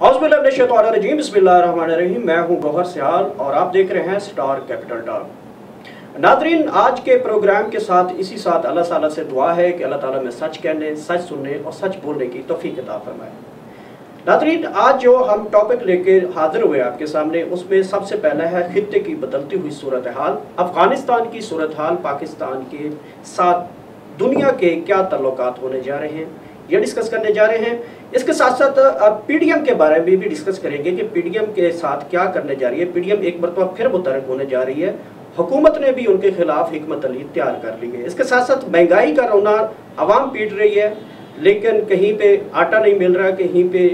औज़ुबिल्लाहिमिनश्शैतानिर्रजीम बिस्मिल्लाहिर्रहमानिर्रहीम। मैं हूं गौहर सियाल और आप देख रहे हैं स्टार कैपिटल टॉक। नाज़रीन, आज के प्रोग्राम के साथ इसी साथ अल्लाह ताला से दुआ है कि अल्लाह ताला में सच कहने, सच सुनने और सच बोलने की तौफीक अता फरमाए। नाज़रीन, आज जो हम टॉपिक लेके हाजिर हुए आपके सामने, उसमें सबसे पहला है खित्ते की बदलती हुई सूरत हाल, अफगानिस्तान की सूरत हाल, पाकिस्तान के साथ दुनिया के क्या तल्लुकात होने जा रहे हैं, ये डिस्कस करने जा रहे हैं। इसके साथ साथ पीडीएम के बारे में भी डिस्कस करेंगे कि पीडीएम के साथ क्या करने जा रही है। पीडीएम एक मरतबा फिर मुतहर्रिक होने जा रही है, हुकूमत ने भी उनके खिलाफ हिकमत अली तैयार कर ली है। इसके साथ साथ महंगाई का रोना आवाम पीट रही है, लेकिन कहीं पे आटा नहीं मिल रहा, कहीं पे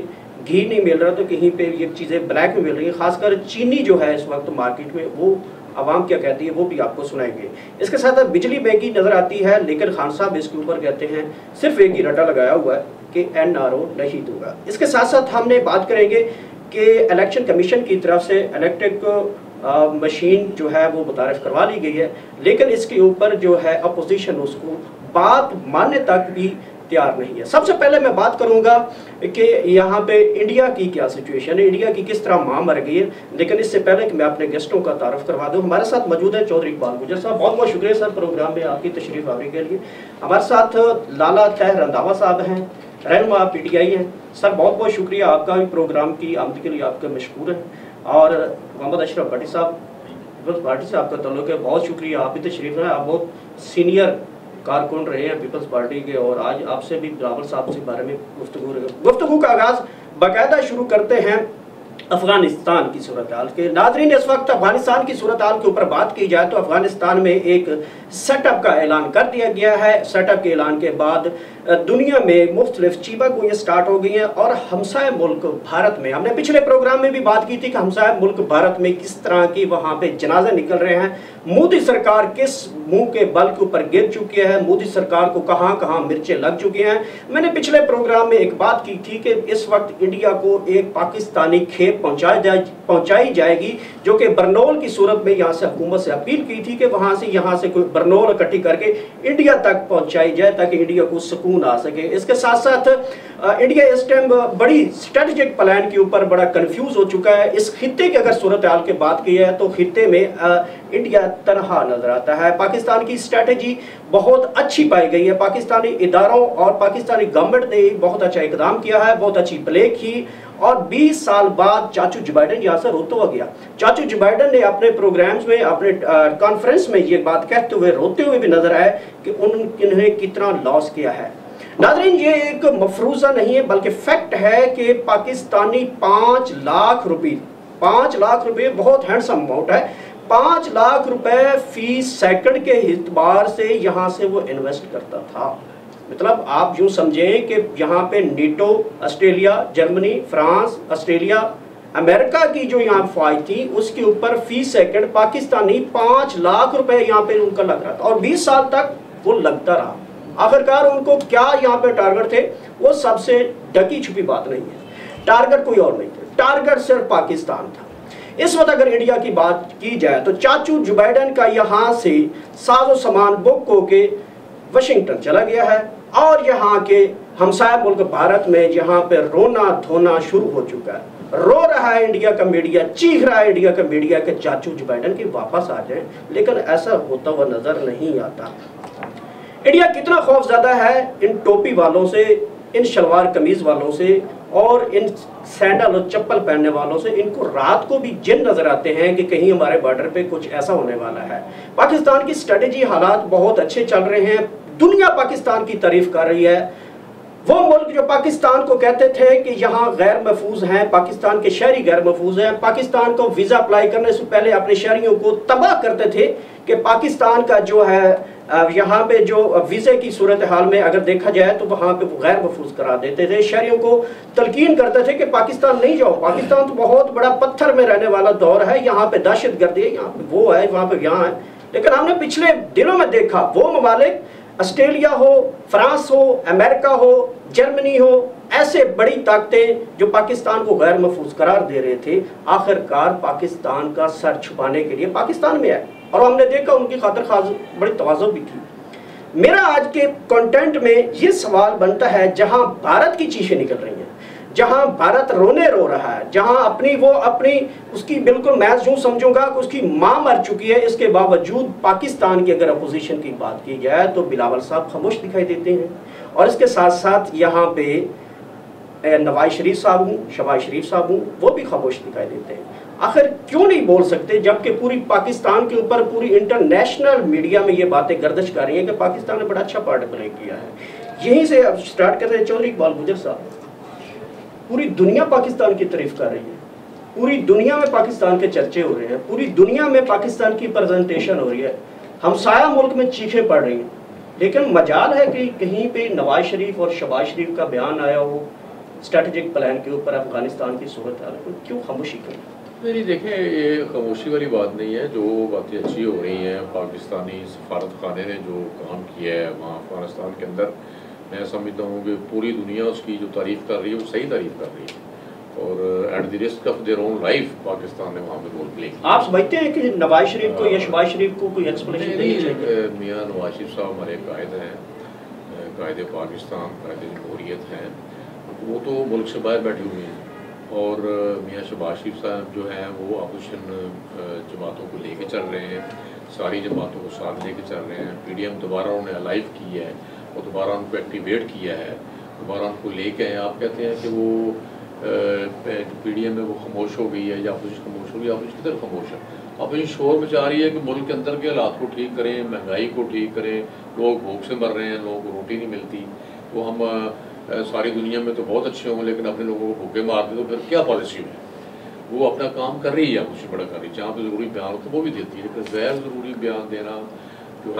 घी नहीं मिल रहा, तो कहीं पे ये चीज़ें ब्लैक में मिल रही है। खासकर चीनी जो है इस वक्त मार्केट में, वो आवाम क्या कहती है वो भी आपको सुनाएंगे। इसके साथ बिजली महंगी नज़र आती है, लेकिन खान साहब इसके ऊपर कहते हैं सिर्फ एक ही रटा लगाया हुआ है कि एनआरओ नहीं दूंगा। इसके साथ साथ हमने बात करेंगे कि इलेक्शन कमीशन की तरफ से इलेक्ट्रिक मशीन जो है वो मुतारिफ करवा ली गई है, लेकिन इसके ऊपर जो है अपोजिशन उसको बात मानने तक भी तैयार नहीं है। सबसे पहले मैं बात करूंगा कि यहाँ पे इंडिया की क्या सिचुएशन है, इंडिया की किस तरह मां मर गई है। लेकिन इससे पहले कि मैं अपने गेस्टों का तारुफ करवा दूं, हमारे साथ मौजूद है चौधरी इकबाल गुजर साहब। बहुत बहुत शुक्रिया सर प्रोग्राम में आपकी तशरीफ आवरी के लिए। हमारे साथ लाला तहर रंधावा साहब हैं, रहनुमा PTI हैं। सर बहुत बहुत शुक्रिया आपका भी, प्रोग्राम की आमद के लिए आपका मशकूर है। और मोहम्मद अशरफ भट्टी साहब, पीपल्स पार्टी से आपका तल्लुक है, बहुत शुक्रिया, आप भी तशरीफ हैं। आप बहुत सीनियर कारकुन रहे हैं पीपल्स पार्टी के, और आज आपसे भी बिलावल साहब के बारे में गुफ्तगू का आगाज बाकायदा शुरू करते हैं अफगानिस्तान की सूरत हाल के। नाज़रीन, इस वक्त अफगानिस्तान की सूरत हाल के ऊपर बात की जाए तो अफगानिस्तान में एक सेटअप का ऐलान कर दिया गया है। सेटअप के ऐलान के बाद दुनिया में मुख्तलिफ चीज़ें गोइयाँ स्टार्ट हो गई हैं। और हमसाय मुल्क भारत में, हमने पिछले प्रोग्राम में भी बात की थी कि हमसाय मुल्क भारत में किस तरह की वहाँ पे जनाजे निकल रहे हैं। मोदी सरकार किस मुंह के बल के ऊपर गिर चुकी है, मोदी सरकार को कहाँ कहाँ मिर्चें लग चुकी हैं। मैंने पिछले प्रोग्राम में एक बात की थी कि इस वक्त इंडिया को एक पाकिस्तानी खेप पहुँचाई जाएगी, जो कि बरनौल की सूरत में यहाँ से हुकूमत से अपील की थी कि वहाँ से यहाँ से कोई बरनौल इकट्ठी करके इंडिया तक पहुँचाई जाए ताकि इंडिया को सुकून आ सके। इसके साथ साथ इंडिया इस टाइम बड़ी स्ट्रेटेजिक प्लान के ऊपर बड़ा कंफ्यूज हो चुका है। इस खित्ते की अगर सूरत हाल की बात की है तो खित्ते में इंडिया तनहा नजर आता है। पाकिस्तान की स्ट्रेटेजी बहुत अच्छी पाई गई है, पाकिस्तानी इदारों और पाकिस्तानी गवर्नमेंट ने बहुत अच्छा इकदाम किया है, बहुत अच्छी प्ले की। और 20 साल बाद चाचू जो बाइडन यहाँ से रोता हुआ गया। चाचू जो बाइडन ने अपने प्रोग्राम्स में, अपने कॉन्फ्रेंस में ये बात कहते हुए रोते हुए भी नजर आए कि उन्होंने कितना लॉस किया है। नाज़रीन, ये एक मफरूज़ा नहीं है बल्कि फैक्ट है कि पाकिस्तानी 5 लाख रुपए बहुत हैंडसम अमाउंट है। 5 लाख रुपए फी सेकंड के एतबार से यहाँ से वो इन्वेस्ट करता था। मतलब आप यूँ समझें कि यहाँ पे NATO, Australia, Germany, France, Australia, America की जो यहाँ फ़ौज थी उसके ऊपर फी सेकंड पाकिस्तानी 5 लाख रुपए यहाँ पे उनका लग रहा था, और 20 साल तक वो लगता रहा। आखिरकार उनको क्या यहाँ पे टारगेट थे, वो सबसे ढकी छुपी बात नहीं है। टारगेट कोई और नहीं थे, टारगेट सिर्फ पाकिस्तान था। इस वक्त अगर इंडिया की बात की जाए तो चाचू जो बाइडन का यहाँ से साजो सामान बुक होके वाशिंगटन चला गया है, और यहाँ के हमसाया मुल्क भारत में यहाँ पे रोना धोना शुरू हो चुका है। रो रहा है इंडिया का मीडिया, चीख रहा है इंडिया का मीडिया कि चाचू जो बाइडन की वापस आ जाए, लेकिन ऐसा होता हुआ नजर नहीं आता। इंडिया कितना खौफज़दा है इन टोपी वालों से, इन शलवार कमीज वालों से और इन सैंडल और चप्पल पहनने वालों से। इनको रात को भी जिन नजर आते हैं कि कहीं हमारे बॉर्डर पे कुछ ऐसा होने वाला है। पाकिस्तान की स्ट्रेटेजी हालात बहुत अच्छे चल रहे हैं, दुनिया पाकिस्तान की तारीफ कर रही है। वो मुल्क जो पाकिस्तान को कहते थे कि यहाँ गैर महफूज हैं, पाकिस्तान के शहरी गैर महफूज हैं, पाकिस्तान को वीज़ा अप्लाई करने से पहले अपने शहरियों को तबाह करते थे कि पाकिस्तान का जो है यहाँ पे जो वीज़े की सूरत हाल में अगर देखा जाए तो वहाँ पे वो गैर महफूज करार देते थे। शहरियों को तलकीन करते थे कि पाकिस्तान नहीं जाओ, पाकिस्तान तो बहुत बड़ा पत्थर में रहने वाला दौर है, यहाँ पे दहशतगर्दी है, यहाँ पे वो है, वहाँ पे यहाँ है। लेकिन हमने पिछले दिनों में देखा वो ममालिक, ऑस्ट्रेलिया हो, फ्रांस हो, अमेरिका हो, जर्मनी हो, ऐसे बड़ी ताकतें जो पाकिस्तान को गैर महफूज करार दे रहे थे, आखिरकार पाकिस्तान का सर छुपाने के लिए पाकिस्तान में आए। और हमने देखा उनकी खातिर खास बड़ी तवाज़ुन भी थी। मेरा आज के कंटेंट में ये सवाल बनता है, जहां भारत की चीखें निकल रही हैं, जहां भारत रोने रो रहा है, जहां अपनी उसकी बिल्कुल मैं यूं समझूंगा कि उसकी मां मर चुकी है, इसके बावजूद पाकिस्तान की अगर अपोजिशन की बात की जाए तो बिलावल साहब खामोश दिखाई देते हैं। और इसके साथ साथ यहाँ पे नवाज शरीफ साहब हूँ, शहबाज शरीफ साहब हूँ, वो भी खामोश दिखाई देते हैं। आखिर क्यों नहीं बोल सकते, जबकि पूरी पाकिस्तान के ऊपर पूरी इंटरनेशनल मीडिया में ये बातें गर्दिश कर रही हैं कि पाकिस्तान ने बड़ा अच्छा पार्ट प्ले किया है। यहीं से अब स्टार्ट करते हैं चौधरी इकबाल गुजर साहब। पूरी दुनिया पाकिस्तान की तारीफ कर रही है, पूरी दुनिया में पाकिस्तान के चर्चे हो रहे हैं, पूरी दुनिया में पाकिस्तान की प्रेजेंटेशन हो रही है, हमसाया मुल्क में चीखें पड़ रही हैं, लेकिन मजाल है कि कहीं पे नवाज शरीफ और शहबाज शरीफ का बयान आया हो स्ट्रेटेजिक प्लान के ऊपर अफगानिस्तान की सूरत हाल, क्यों खामोशी करें? नहीं देखें, ये खामोशी वाली बात नहीं है। जो बातें अच्छी हो रही हैं, पाकिस्तानी सफारत खाने ने जो काम किया है वहाँ अफगानिस्तान के अंदर, मैं समझता हूँ कि पूरी दुनिया उसकी जो तारीफ़ कर रही है वो सही तारीफ़ कर रही है, और at the risk of their own life Pakistan ने वहाँ पे रोल प्ले किया। आप समझते हैं कि नवाज शरीफ को या शहबाज शरीफ को कोई एक्सप्लेनेशन देनी चाहिए? मियाँ नवाज शरीफ साहब हमारे कायद हैं, कायदे पाकिस्तान, कायदे जमहूरियत हैं, वो तो मुल्क से बाहर बैठे हुए हैं, और मियाँ शहबाज शरीफ साहब जो हैं वो अपोजिशन जमातों को लेके चल रहे हैं, सारी जमातों को साथ लेके चल रहे हैं। PDM दोबारा उन्हें अलाइव की है और दोबारा उनको एक्टिवेट किया है, दोबारा उनको लेके आए। आप कहते हैं कि वो PDM में वो खामोश हो गई है या अपोजिशन खामोश हो गई, अपोजिशन किधर खामोश है? अपोजिशन शोर मचा रही है कि मुल्क के अंदर के हालात को ठीक करें, महंगाई को ठीक करें, लोग भूख से मर रहे हैं, लोगों को रोटी नहीं मिलती, तो हम सारी दुनिया में तो बहुत अच्छे होंगे लेकिन अपने लोगों को भूखे मार दे तो फिर क्या पॉलिसी है? वो अपना काम कर रही है, कुछ बड़ा कर रही है, जहाँ पे ज़रूरी बयान हो तो वो भी देती है, लेकिन गैर ज़रूरी बयान देना जो है,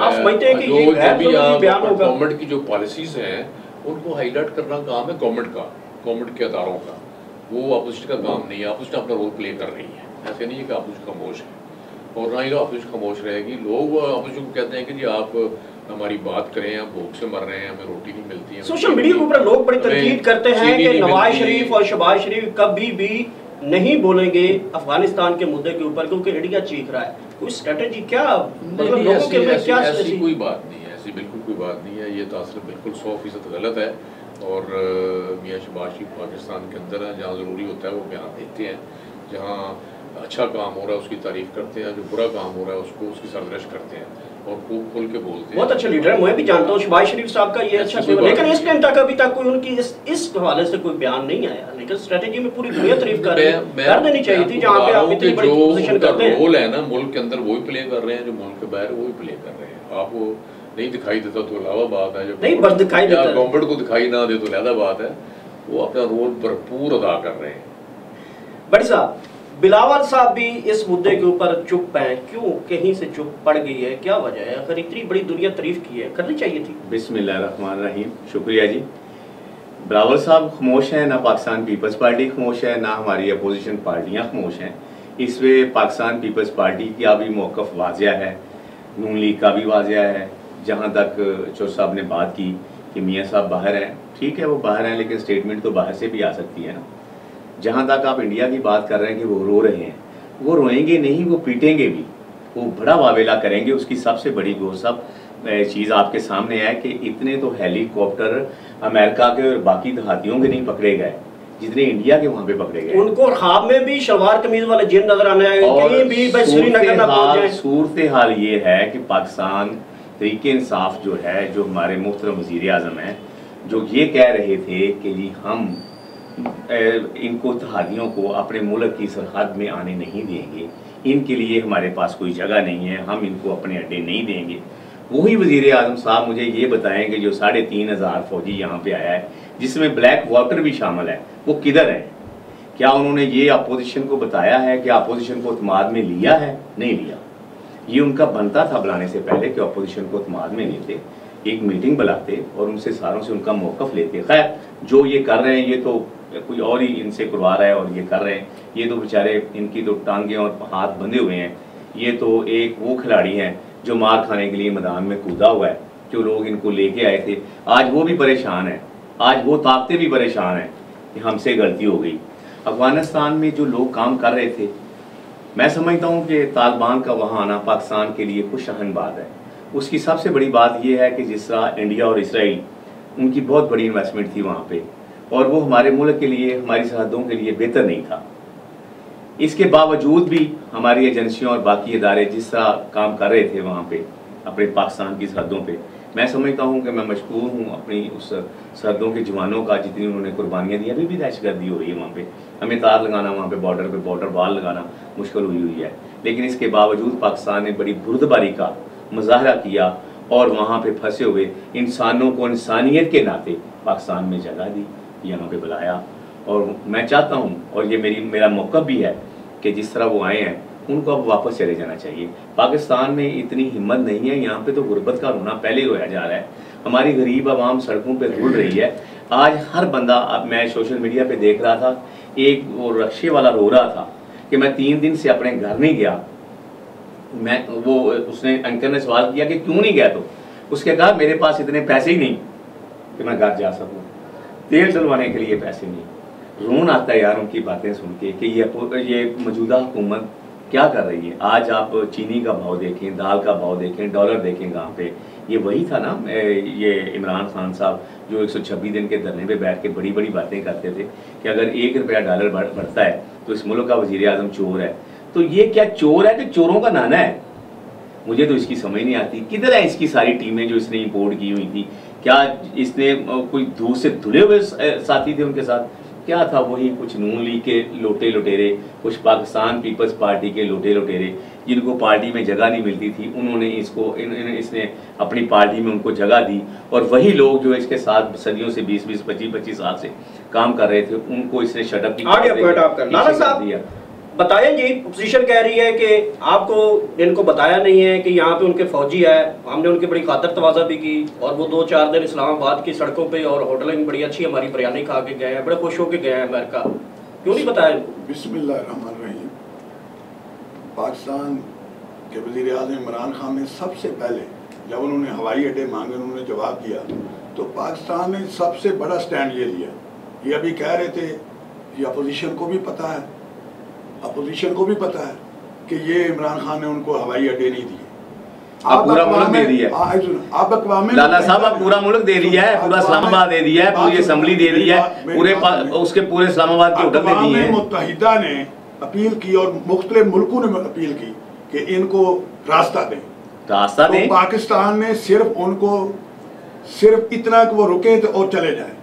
गवर्नमेंट की जो पॉलिसीज़ हैं उनको हाईलाइट करना काम है गवर्नमेंट का, गवर्नमेंट के अदारों का, वो अपोजिशन का काम नहीं है। अपोजिशन अपना रोल प्ले कर रही है, ऐसे नहीं है कि अपोजिशन खामोश है, और ना ही अपोजिशन खामोश रहेगी। लोग अपोजिशन को कहते हैं कि जी आप हमारी बात करें, हम भूख से मर रहे हैं, हमें रोटी नहीं मिलती है। सोशल मीडिया के ऊपर लोग बड़ी तनकीद करते हैं कि नवाज शरीफ और शहबाज शरीफ कभी भी नहीं बोलेंगे अफगानिस्तान के मुद्दे के ऊपर क्योंकि इंडिया चीख रहा है। कोई स्ट्रेटेजी क्या, मतलब लोगों के में क्या? ऐसी कोई बात नहीं है, ऐसी बिल्कुल कोई बात नहीं है, ये तासर बिल्कुल 100% गलत है। और मियाँ शहबाज शरीफ पाकिस्तान के अंदर है, जहाँ ज़रूरी होता है वो बयान देते हैं, जहाँ अच्छा काम हो रहा है उसकी तारीफ करते हैं, जो बुरा काम हो रहा है उसको उसकी सरदर्श करते हैं और खूब खुल के बोलते हैं। बहुत अच्छे लीडर है, मैं भी जानता हूँ शहबाज शरीफ साहब का ये अच्छा सेवा, लेकिन इस टाइम तक अभी तक कोई उनकी इस हवाले से कोई बयान नहीं आया। लेकिन स्ट्रेटेजी में पूरी दुनिया तारीफ कर रही है, कर देनी चाहिए थी, जहाँ पे आप इतनी बड़ी पोजीशन करते हैं। रोल है ना मुल्क के अंदर वही प्ले कर रहे हैं, जो मुल्क के बाहर वही प्ले कर रहे हैं। आपको नहीं दिखाई देता तो अलावा बात है, जब नहीं बस दिखाई देता, गवर्नमेंट को दिखाई ना दे तो अलग बात है, वो अपना रोल भरपूर अदा कर रहे हैं। बड़ी साहब, बिलावल साहब भी इस मुद्दे के ऊपर चुप हैं, क्यों कहीं से चुप पड़ गई है, क्या वजह है? अगर इतनी बड़ी दुनिया तारीफ की है, करनी चाहिए थी। बिस्मिल्लाहिर्रहमानिर्रहीम, शुक्रिया जी। बिलावल साहब खामोश हैं, ना पाकिस्तान पीपल्स पार्टी खामोश है, ना हमारी अपोजिशन पार्टियां खामोश हैं। इसमें पाकिस्तान पीपल्स पार्टी का भी मौक़िफ़ वाज़िया है, नून लीग का भी वाज़िया है। जहाँ तक चौधरी साहब ने बात की कि मियाँ साहब बाहर हैं, ठीक है वो बाहर हैं, लेकिन स्टेटमेंट तो बाहर से भी आ सकती है ना। जहाँ तक आप इंडिया की बात कर रहे हैं कि वो रो रहे हैं, वो रोएंगे नहीं, वो पीटेंगे भी, वो बड़ा वावेला करेंगे। उसकी सबसे बड़ी गौर साहब चीज़ आपके सामने है कि इतने तो हेलीकॉप्टर अमेरिका के और बाकी देहातियों के नहीं पकड़े गए जितने इंडिया के वहाँ पे पकड़े गए। उनको ख्वाब में भी शलवार कमीज वाले जिन नजर आने आए, कहीं भी श्रीनगर ना पहुंच जाए। सूरत हाल ये है कि पाकिस्तान तरीके इंसाफ जो है, जो हमारे मुहतरम वज़ीर आज़म हैं, जो ये कह रहे थे कि जी हम इनको तहादियों को अपने मुल्क की सरहद में आने नहीं देंगे, इनके लिए हमारे पास कोई जगह नहीं है, हम इनको अपने अड्डे नहीं देंगे। वही वज़ीर आज़म साहब मुझे ये बताएं कि जो 3500 फौजी यहाँ पे आया है, जिसमें ब्लैक वाटर भी शामिल है, वो किधर है? क्या उन्होंने ये अपोजिशन को बताया है कि अपोजिशन को इत्मीनान में लिया है? नहीं लिया। ये उनका बनता था बुलाने से पहले कि अपोजिशन को इत्मीनान में लेते, एक मीटिंग बुलाते और उनसे सारों से उनका मौक़िफ़ लेते। खैर जो ये कर रहे हैं ये तो कोई और ही इनसे करवा रहा है और ये कर रहे हैं, ये तो बेचारे इनकी तो टांगें और हाथ बंधे हुए हैं। ये तो एक वो खिलाड़ी हैं जो मार खाने के लिए मैदान में कूदा हुआ है, जो लोग इनको लेके आए थे, आज वो भी परेशान है, आज वो ताकतें भी परेशान हैं कि हमसे गलती हो गई। अफगानिस्तान में जो लोग काम कर रहे थे, मैं समझता हूँ कि तालिबान का वहाँ आना पाकिस्तान के लिए कुछ अहम बात है। उसकी सबसे बड़ी बात यह है कि जिस तरह इंडिया और इसराइल, उनकी बहुत बड़ी इन्वेस्टमेंट थी वहाँ पे, और वो हमारे मुल्क के लिए, हमारी सरहदों के लिए बेहतर नहीं था। इसके बावजूद भी हमारी एजेंसियों और बाकी इदारे जिस तरह काम कर रहे थे वहाँ पे अपने पाकिस्तान की सरहदों पे, मैं समझता हूँ कि मैं मशकूर हूँ अपनी उस सरहदों के जवानों का, जितनी उन्होंने कुर्बानियाँ दी। अभी भी दहशतगर्दी हो रही है वहाँ पे, हमें तार लगाना वहाँ पे बॉर्डर वाल लगाना मुश्किल हुई है, लेकिन इसके बावजूद पाकिस्तान ने बड़ी बुर्दबारी का मुजाहरा किया और वहाँ पे फंसे हुए इंसानों को इंसानियत के नाते पाकिस्तान में जगह दी, यहाँ पे बुलाया। और मैं चाहता हूँ, और ये मेरा मौक़िफ़ भी है, कि जिस तरह वो आए हैं उनको अब वापस चले जाना चाहिए। पाकिस्तान में इतनी हिम्मत नहीं है, यहाँ पे तो गुर्बत का रोना पहले ही रोया जा रहा है, हमारी गरीब आवाम सड़कों पे रुल रही है। आज हर बंदा, अब मैं सोशल मीडिया पे देख रहा था, एक वो रक्शे वाला रो रहा था कि मैं 3 दिन से अपने घर नहीं गया। उसने अंकल ने सवाल किया कि क्यों नहीं गया, तो उसके कहा मेरे पास इतने पैसे ही नहीं कि मैं घर जा सकूँ, तेल डलवाने के लिए पैसे नहीं। रोन आता है यार उनकी बातें सुन के कि ये मौजूदा हुकूमत क्या कर रही है। आज आप चीनी का भाव देखें, दाल का भाव देखें, डॉलर देखें कहाँ पे। ये वही था ना, ये इमरान खान साहब जो 126 दिन के धरने पे बैठ के बड़ी बड़ी बातें करते थे कि अगर 1 रुपया डॉलर बढ़ता है तो इस मुल्क का वज़ीर आज़म चोर है। तो ये क्या चोर है कि चोरों का नाना है? मुझे तो इसकी समझ नहीं आती। किधर है इसकी सारी टीमें जो इसने इंपोर्ट की हुई थी? क्या इसने कोई दूर से धुले हुए साथी थे उनके साथ? क्या था? वही कुछ नून लीग के लोटे लुटेरे, कुछ पाकिस्तान पीपल्स पार्टी के लोटे लुटेरे जिनको पार्टी में जगह नहीं मिलती थी, उन्होंने इसने अपनी पार्टी में उनको जगह दी। और वही लोग जो इसके साथ सदियों से 20-20, 25-25 साल से काम कर रहे थे, उनको इसने शटअप दिया। बताएं जी, पोजीशन कह रही है कि आपको इनको बताया नहीं है कि यहाँ पे उनके फौजी है, हमने उनकी बड़ी खातर तवाज़ा भी की और वो 2-4 दिन इस्लामाबाद की सड़कों पे और होटलें में बड़ी अच्छी हमारी बिरयानी खा के गए हैं, बड़े खुश होकर गए हैं अमेरिका। क्यों नहीं बताया इनको? बिस्मिल्लाहिर्रहमानिर्रहीम। पाकिस्तान के वज़ीर आज़म इमरान खान ने सबसे पहले जब उन्होंने हवाई अड्डे मांगे, उन्होंने जवाब दिया, तो पाकिस्तान ने सबसे बड़ा स्टैंड ये लिया। ये अभी कह रहे थे कि अपोजिशन को भी पता है, अपोजिशन को भी पता है कि ये इमरान खान ने उनको हवाई अड्डे नहीं दिए। आप पूरा मुल्क दे दिया है लाला साहब, आप पूरा मुल्क दे दिया है, पूरा इस्लामाबाद दे दिया है, पूरी असम्बली दे दी है, उसके पूरे इस्लामाबाद के होटल दे दिए हैं। मुत्तहिदा ने अपील की और मुख्तलिफ मुल्कों ने अपील की कि इनको रास्ता दें, रास्ता दें। पाकिस्तान ने सिर्फ उनको सिर्फ इतना कि वो रुके तो और चले जाए,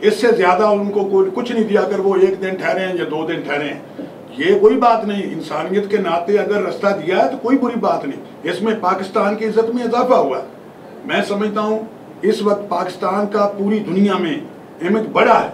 इससे ज्यादा उनको कुछ नहीं दिया। अगर वो 1 दिन ठहरे हैं या 2 दिन ठहरे हैं, ये कोई बात नहीं। इंसानियत के नाते अगर रास्ता दिया है तो कोई बुरी बात नहीं। इसमें पाकिस्तान की इज्जत में इजाफा हुआ है। मैं समझता हूँ इस वक्त पाकिस्तान का पूरी दुनिया में इमेज बड़ा है,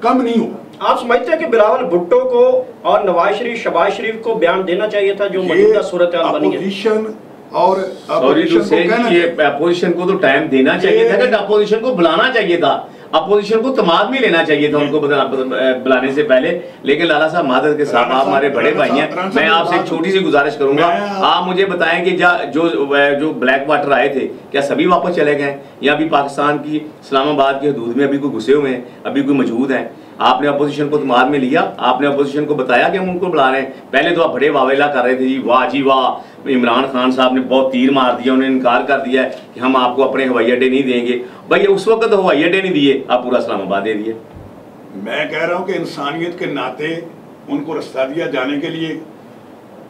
कम नहीं हुआ। आप समझते हैं कि बिलावल भुट्टो को और नवाज शरीफ, शहबाज शरीफ को बयान देना चाहिए था जो मौजूदा सूरत हाल बनी है? अपोजिशन और अपोजिशन को तो टाइम देना चाहिए था, अपोजिशन को बुलाना चाहिए था, अपोजिशन को तमाद में लेना चाहिए था उनको बुलाने से पहले। लेकिन लाला साहब मादर के साथ आप हमारे बड़े भाई हैं, मैं आपसे एक छोटी सी गुजारिश करूंगा, आप मुझे बताएं कि जो ब्लैक वाटर आए थे क्या सभी वापस चले गए, या अभी पाकिस्तान की इस्लामाबाद की हदूद में अभी कोई घुसे हुए हैं, अभी कोई मौजूद हैं? आपने अपोजिशन को तमाद में लिया, आपने अपोजिशन को बताया कि हम उनको बुला रहे हैं। पहले तो आप बड़े वावेला कर रहे थे जी वाह, इमरान खान साहब ने बहुत तीर मार दिया, उन्होंने इनकार कर दिया है कि हम आपको अपने हवाई अड्डे नहीं देंगे। भाई उस वक्त तो हवाई अड्डे नहीं दिए, आप पूरा इस्लामाबाद दे दिए। मैं कह रहा हूं कि इंसानियत के नाते उनको रास्ता दिया जाने के लिए।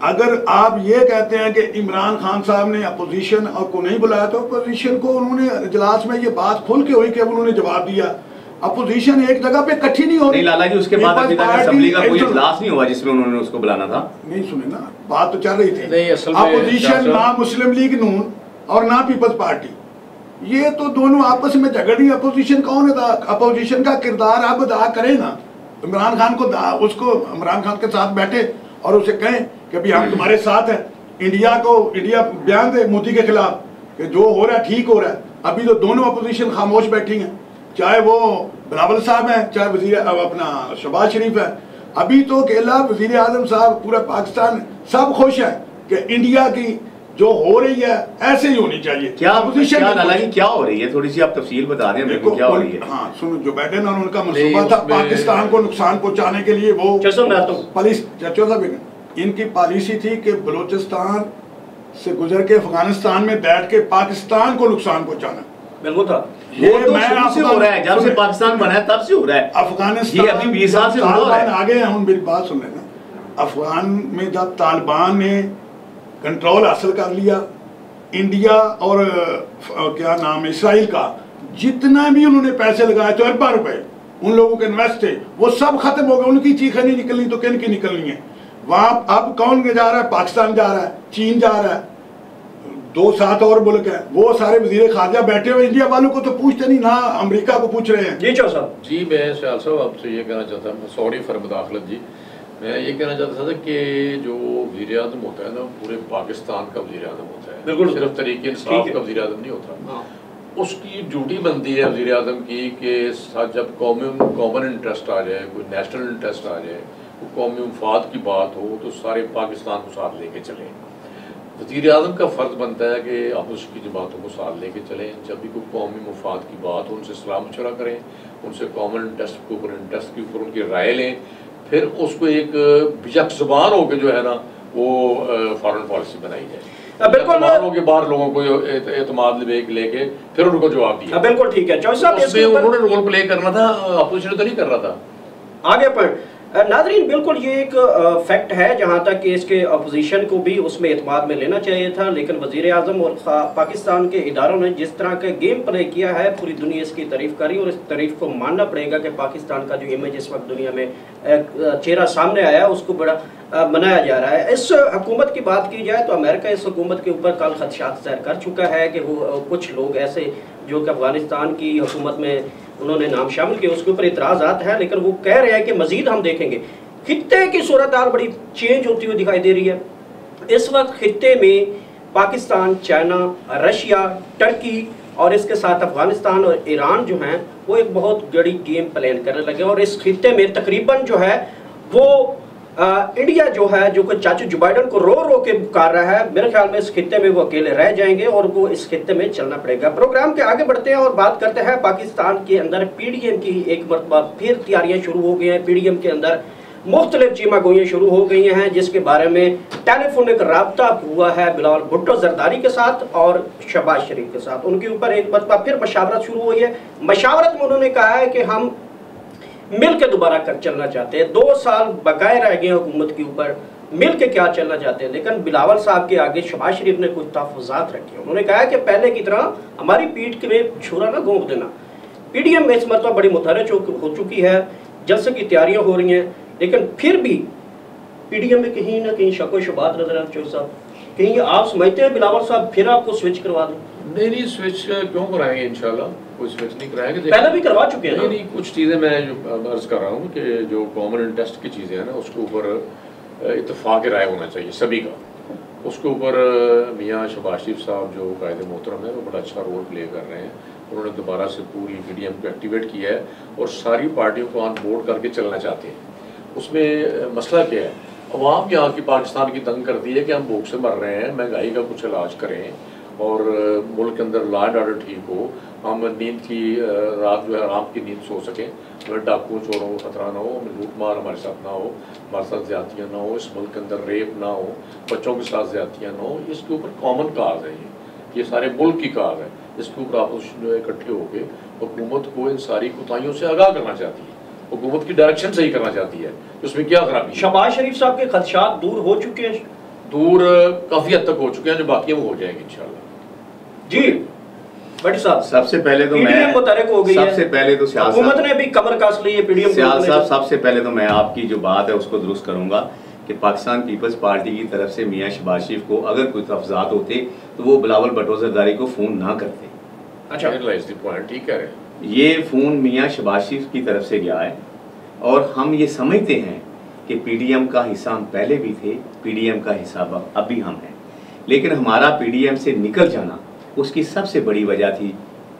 अगर आप ये कहते हैं कि इमरान खान साहब ने अपोजिशन और को नहीं बुलाया, तो अपोजिशन को उन्होंने इजलास में ये बात खुल के हुई कि उन्होंने जवाब दिया। अपोजिशन एक जगह पे इकट्ठी नहीं हो रही। लाला जी, उसके बाद अभी तक असेंबली का कोई इजलास नहीं हुआ जिसमें उन्होंने उसको बुलाना था। नहीं सुने ना, बात तो चल रही थी। अपोजिशन ना मुस्लिम लीग नून और ना पीपल्स पार्टी, ये तो दोनों आपस में झगड़ रही। अपोजिशन कौन है? अपोजिशन का किरदार आप अदा करें ना। इमरान खान को उसको इमरान खान के साथ बैठे और उसे कहें कि भाई हम तुम्हारे साथ हैं। इंडिया बयान दे मोदी के खिलाफ कि जो हो रहा है ठीक हो रहा है। अभी तो दोनों अपोजिशन खामोश बैठी हैं, चाहे वो बिलावल साहब हैं, चाहे वजीर अपना शहबाज शरीफ है। अभी तो अकेला वजीर आजम साहब, पूरा पाकिस्तान सब खुश है कि इंडिया की जो हो रही है ऐसे ही होनी चाहिए। क्या क्या हो रही है? थोड़ी सी आप तफसील बता दें मेरे को, क्या हो रही है? हाँ सुनो, जो बाइडेन और उनका मंसूबा था पाकिस्तान को नुकसान पहुंचाने के लिए, वो इनकी पॉलिसी थी कि बलूचिस्तान से गुजर के अफगानिस्तान में बैठ के पाकिस्तान को नुकसान पहुंचाना। बिल्कुल था। ये तो शुरू से हो रहा है, जब से पाकिस्तान बना है तब से हो रहा है। अफगानिस्तान ये अभी 20 साल से हो रहा है। आगे हैं, हम मेरी बात सुन लेना। अफगान में जब तालिबान ने कंट्रोल हासिल कर लिया, इंडिया और क्या नाम है इसराइल का, जितना भी उन्होंने पैसे लगाए थे अरबों रुपए उन लोगों के इन्वेस्ट थे, वो सब खत्म हो गए। उनकी चीखें नहीं निकलनी तो किन की निकलनी है? वहां अब कौन जा रहा है? पाकिस्तान जा रहा है, चीन जा रहा है, 2-7 और मुल्क है, वो सारे वजीर खारजा बैठे हुए। इंडिया वालों को तो पूछते नहीं ना, अमेरिका को पूछ रहे हैं। जी चौ साहब। जी मैं शाह साहब आपसे ये कहना चाहता हूँ, सॉरी फॉर मुदाखलत जी, मैं ये कहना चाहता था कि जो वज़ीर आज़म होता है ना, पूरे पाकिस्तान का वज़ीर आज़म होता है, बिल्कुल सिर्फ तरीके इंसाफ का वज़ीर आज़म नहीं होता। उसकी ड्यूटी बनती है वज़ीर आज़म की कि जब कॉमन इंटरेस्ट आ जाए, कोई नेशनल इंटरेस्ट आ जाए, कोई कौमी मफाद की बात हो, तो सारे पाकिस्तान को साथ लेके चलें। वज़ीर आज़म का फ़र्ज़ बनता है कि आप उसकी जमातों को साथ लेके चलें। जब भी कोई कौमी मफाद की बात हो, उनसे सलाह मशवरा करें, उनसे कॉमन इंटरेस्ट के ऊपर उनकी राय लें, फिर उसको एक बिजक ज़ुबान होकर जो है ना वो फॉरेन पॉलिसी बनाई जाए। बिल्कुल के बाहर लोगों को एतमाद लेके फिर उनको जवाब दिया। बिल्कुल ठीक है चौधरी साहब, उसमें उन्होंने रोल प्ले करना था, अपोजिशन तो नहीं कर रहा था। आगे पर नाज़रीन, बिल्कुल ये एक फैक्ट है जहाँ तक कि इसके अपोजिशन को भी उसमें एतमाद में लेना चाहिए था, लेकिन वज़ीर आज़म और पाकिस्तान के इदारों ने जिस तरह का गेम प्ले किया है, पूरी दुनिया इसकी तारीफ करी और इस तारीफ को मानना पड़ेगा कि पाकिस्तान का जो इमेज इस वक्त दुनिया में चेहरा सामने आया है उसको बड़ा मनाया जा रहा है। इस हुकूमत की बात की जाए तो अमेरिका इस हुकूमत के ऊपर कल खदशात ज़ाहिर कर चुका है कि वो कुछ लोग ऐसे जो कि अफगानिस्तान की हुकूमत में उन्होंने नाम शामिल किए, उसके ऊपर इतराज़ात हैं, लेकिन वो कह रहे हैं कि मज़ीद हम देखेंगे। खित्ते की सूरत हाल बड़ी चेंज होती हुई दिखाई दे रही है। इस वक्त खित्ते में पाकिस्तान, चाइना, रशिया, टर्की और इसके साथ अफगानिस्तान और ईरान जो हैं वो एक बहुत बड़ी गेम प्लान करने लगे और इस खित्ते में तकरीबन जो है वो इंडिया जो है, जो कि चाचू जो बाइडन को रो रो के पुकार रहा है, मेरे ख्याल में इस खित्ते में वो अकेले रह जाएंगे और वो इस खित्ते में चलना पड़ेगा। प्रोग्राम के आगे बढ़ते हैं और बात करते हैं पाकिस्तान के अंदर पीडीएम की। एक मरतबा फिर तैयारियां शुरू हो गई हैं, पीडीएम के अंदर मुख्तलिफ चीमा गोइयाँ शुरू हो गई हैं, जिसके बारे में टेलीफोनिक रब्ता हुआ है बिलावल भुट्टो जरदारी के साथ और शहबाज शरीफ के साथ। उनके ऊपर एक मरतबा फिर मशावरत शुरू हुई है। मशावरत में उन्होंने कहा है कि हम मिल के दोबारा कर चलना चाहते हैं। 2 साल बकाए रह गए हुकूमत के ऊपर, मिल के क्या चलना चाहते हैं। लेकिन बिलावल साहब के आगे शहबाज शरीफ ने कुछ तहफ़्फ़ुज़ात रखे। उन्होंने कहा कि पहले की तरह हमारी पीठ में छुरा ना घोंप देना। पीडीएम में इस मरतबा बड़ी मुतहरज हो चुकी है, जलसे की तैयारियां हो रही हैं, लेकिन फिर भी पीडीएम में कहीं ना कहीं शको शुबात नजर आती है। साहब कहीं आप समझते हैं बिलावल साहब फिर आपको स्विच करवा दें? नहीं, स्विच क्यों कराएंगे, इंशाल्लाह कोई स्विच नहीं कराएंगे। पहले भी करवा चुके हैं। नहीं, कुछ चीज़ें मैं जो अर्ज कर रहा हूँ कि जो कॉमन इंटरेस्ट की चीज़ें हैं ना, उसके ऊपर इत्तेफाक राय होना चाहिए सभी का। उसके ऊपर मियाँ शहबाज शरीफ साहब जो कायदे मोहतरम है वो बड़ा अच्छा रोल प्ले कर रहे हैं। उन्होंने दोबारा से पूरी पीडीएम को एक्टिवेट किया है और सारी पार्टियों को ऑन बोर्ड करके चलना चाहते हैं। उसमें मसला क्या है, अवाम यहाँ की पाकिस्तान की तंग करती है कि हम भूख से मर रहे हैं, महंगाई का कुछ इलाज करें और मुल्क के अंदर लॉ एंड ऑर्डर ठीक हो, हम नींद की रात जो है आराम की नींद सो सकें, हमें डाकुओं चोरों को खतरा ना हो, हमें लूट मार हमारे साथ ना हो, हमारे साथ ज्यादतियाँ ना हो, इस मुल्क के अंदर रेप ना हो, बच्चों के साथ ज्यादतियाँ ना हो। इसके ऊपर कॉमन काज है, ये सारे मुल्क की काज है। इसके ऊपर अपोजिशन जो है इकट्ठे होकर हुकूमत को इन सारी कोताहियों से आगाह करना चाहती है, हुकूमत की डायरेक्शन सही करना चाहती है, उसमें क्या खराबी। शहबाज शरीफ साहब के खदशात दूर हो चुके हैं? दूर काफ़ी हद तक हो चुके हैं, जो बाकी वो हो जाएंगे इंशाल्लाह। जी बट साहब, सबसे पहले तो मैं मुतहरिक हो गई है, सबसे पहले तो हुकूमत ने भी कमर कस ली है पीडीएम साहब। सबसे पहले तो मैं आपकी जो बात है उसको दुरुस्त करूंगा कि पाकिस्तान पीपल्स पार्टी की तरफ से मियाँ शहबाज शरीफ को अगर कोई तफजात होते तो वो बिलावल भुट्टो जरदारी को फ़ोन ना करते। अच्छा, पॉइंट ठीक कह रहे हैं। ये फ़ोन मियाँ शहबाज शरीफ की तरफ से गया है और हम ये समझते हैं कि पीडीएम का हिस्सा हम पहले भी थे, पीडीएम का हिस्सा अब भी हम हैं, लेकिन हमारा पीडीएम से निकल जाना उसकी सबसे बड़ी वजह थी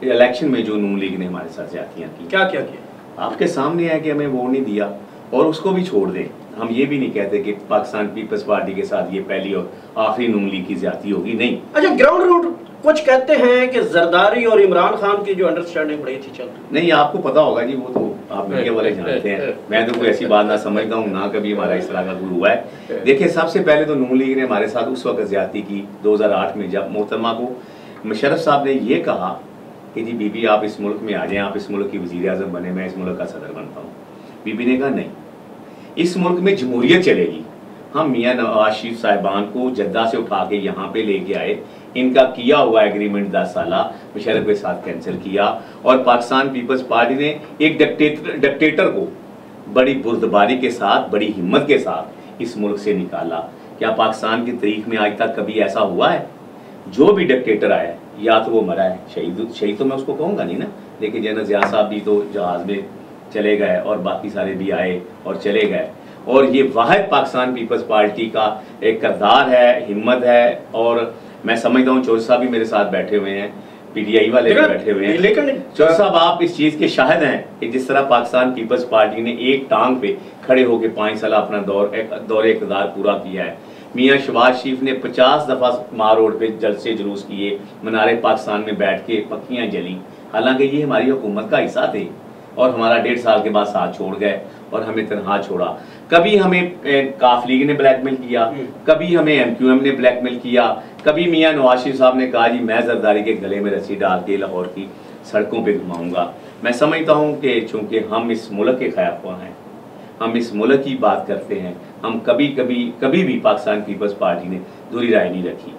इलेक्शन में जो नून लीग ने हमारे साथ ज्यादतियाँ की। क्या क्या किया आपके सामने है कि हमें वोट नहीं दिया और उसको भी छोड़ दें। हम ये भी नहीं कहते कि पाकिस्तान पीपल्स पार्टी के साथ ये पहली और आखिरी नून लीग की ज्यादती होगी, नहीं। अच्छा, ग्राउंड रूट कुछ कहते हैं कि जरदारी और इमरान खान की जो अंडरस्टैंडिंग बड़ी थी चल नहीं, आपको पता होगा जी, वो तो आप मीडिया वाले जानते हैं। मैं तो कोई ऐसी बात ना समझता हूँ, ना कभी हमारा इस तरह का गुरु हुआ है। देखिए, सबसे पहले तो नून लीग ने हमारे साथ उस वक्त ज्यादती की 2008 में, जब मोहतरमा को मुशर्रफ साहब ने ये कहा कि जी बीबी आप इस मुल्क में आ जाएं, आप इस मुल्क की वज़ीर आज़म बने, मैं इस मुल्क का सदर बनता हूँ। बीबी ने कहा नहीं, इस मुल्क में जमहूरियत चलेगी। हम मियाँ नवाज शरीफ साहिबान को जद्दा से उठा के यहाँ पे लेके आए, इनका किया हुआ एग्रीमेंट 10 साला मुशर्रफ के साथ कैंसिल किया, और पाकिस्तान पीपल्स पार्टी ने एक डिक्टेटर को बड़ी बुर्दबारी के साथ, बड़ी हिम्मत के साथ इस मुल्क से निकाला। क्या पाकिस्तान की तारीख में आज तक कभी ऐसा हुआ है? जो भी डिक्टेटर आया है या तो वो मरा है, शहीद तो मैं उसको कहूँगा नहीं ना, लेकिन जनरल ज़िया साहब भी तो जहाज़ में चले गए और बाकी सारे भी आए और चले गए। और ये वाहिद पाकिस्तान पीपल्स पार्टी का एक किरदार है, हिम्मत है। और मैं समझता हूँ चौधरी साहब भी मेरे साथ बैठे हुए हैं, PTI वाले भी बैठे हुए हैं। लेकिन चौधरी साहब आप इस चीज़ के शाहिद हैं कि जिस तरह पाकिस्तान पीपल्स पार्टी ने एक टांग पे खड़े होकर 5 साल अपना दौरे इक़्तिदार पूरा किया है। मियाँ शहबाज शरीफ ने 50 दफ़ा मार रोड पे जलसे जुलूस किए, मनारे पाकिस्तान में बैठ के पक्कियाँ जली, हालांकि ये हमारी हुकूमत का हिस्सा थे और हमारा 1.5 साल के बाद साथ छोड़ गए और हमें तनहा छोड़ा। कभी हमें काफ लीग ने ब्लैकमेल किया, कभी हमें MQM ने ब्लैकमेल किया, कभी मियाँ नवाज शरीफ साहब ने कहा जी मैं जरदारी के गले में रस्सी डाल के लाहौर की सड़कों पे घुमाऊंगा। मैं समझता हूँ कि चूँकि हम इस मुल्क के खैरख्वाह हैं, हम इस मुल्क की बात करते हैं, हम कभी भी पाकिस्तान पीपल्स पार्टी ने दूरी राय नहीं रखी।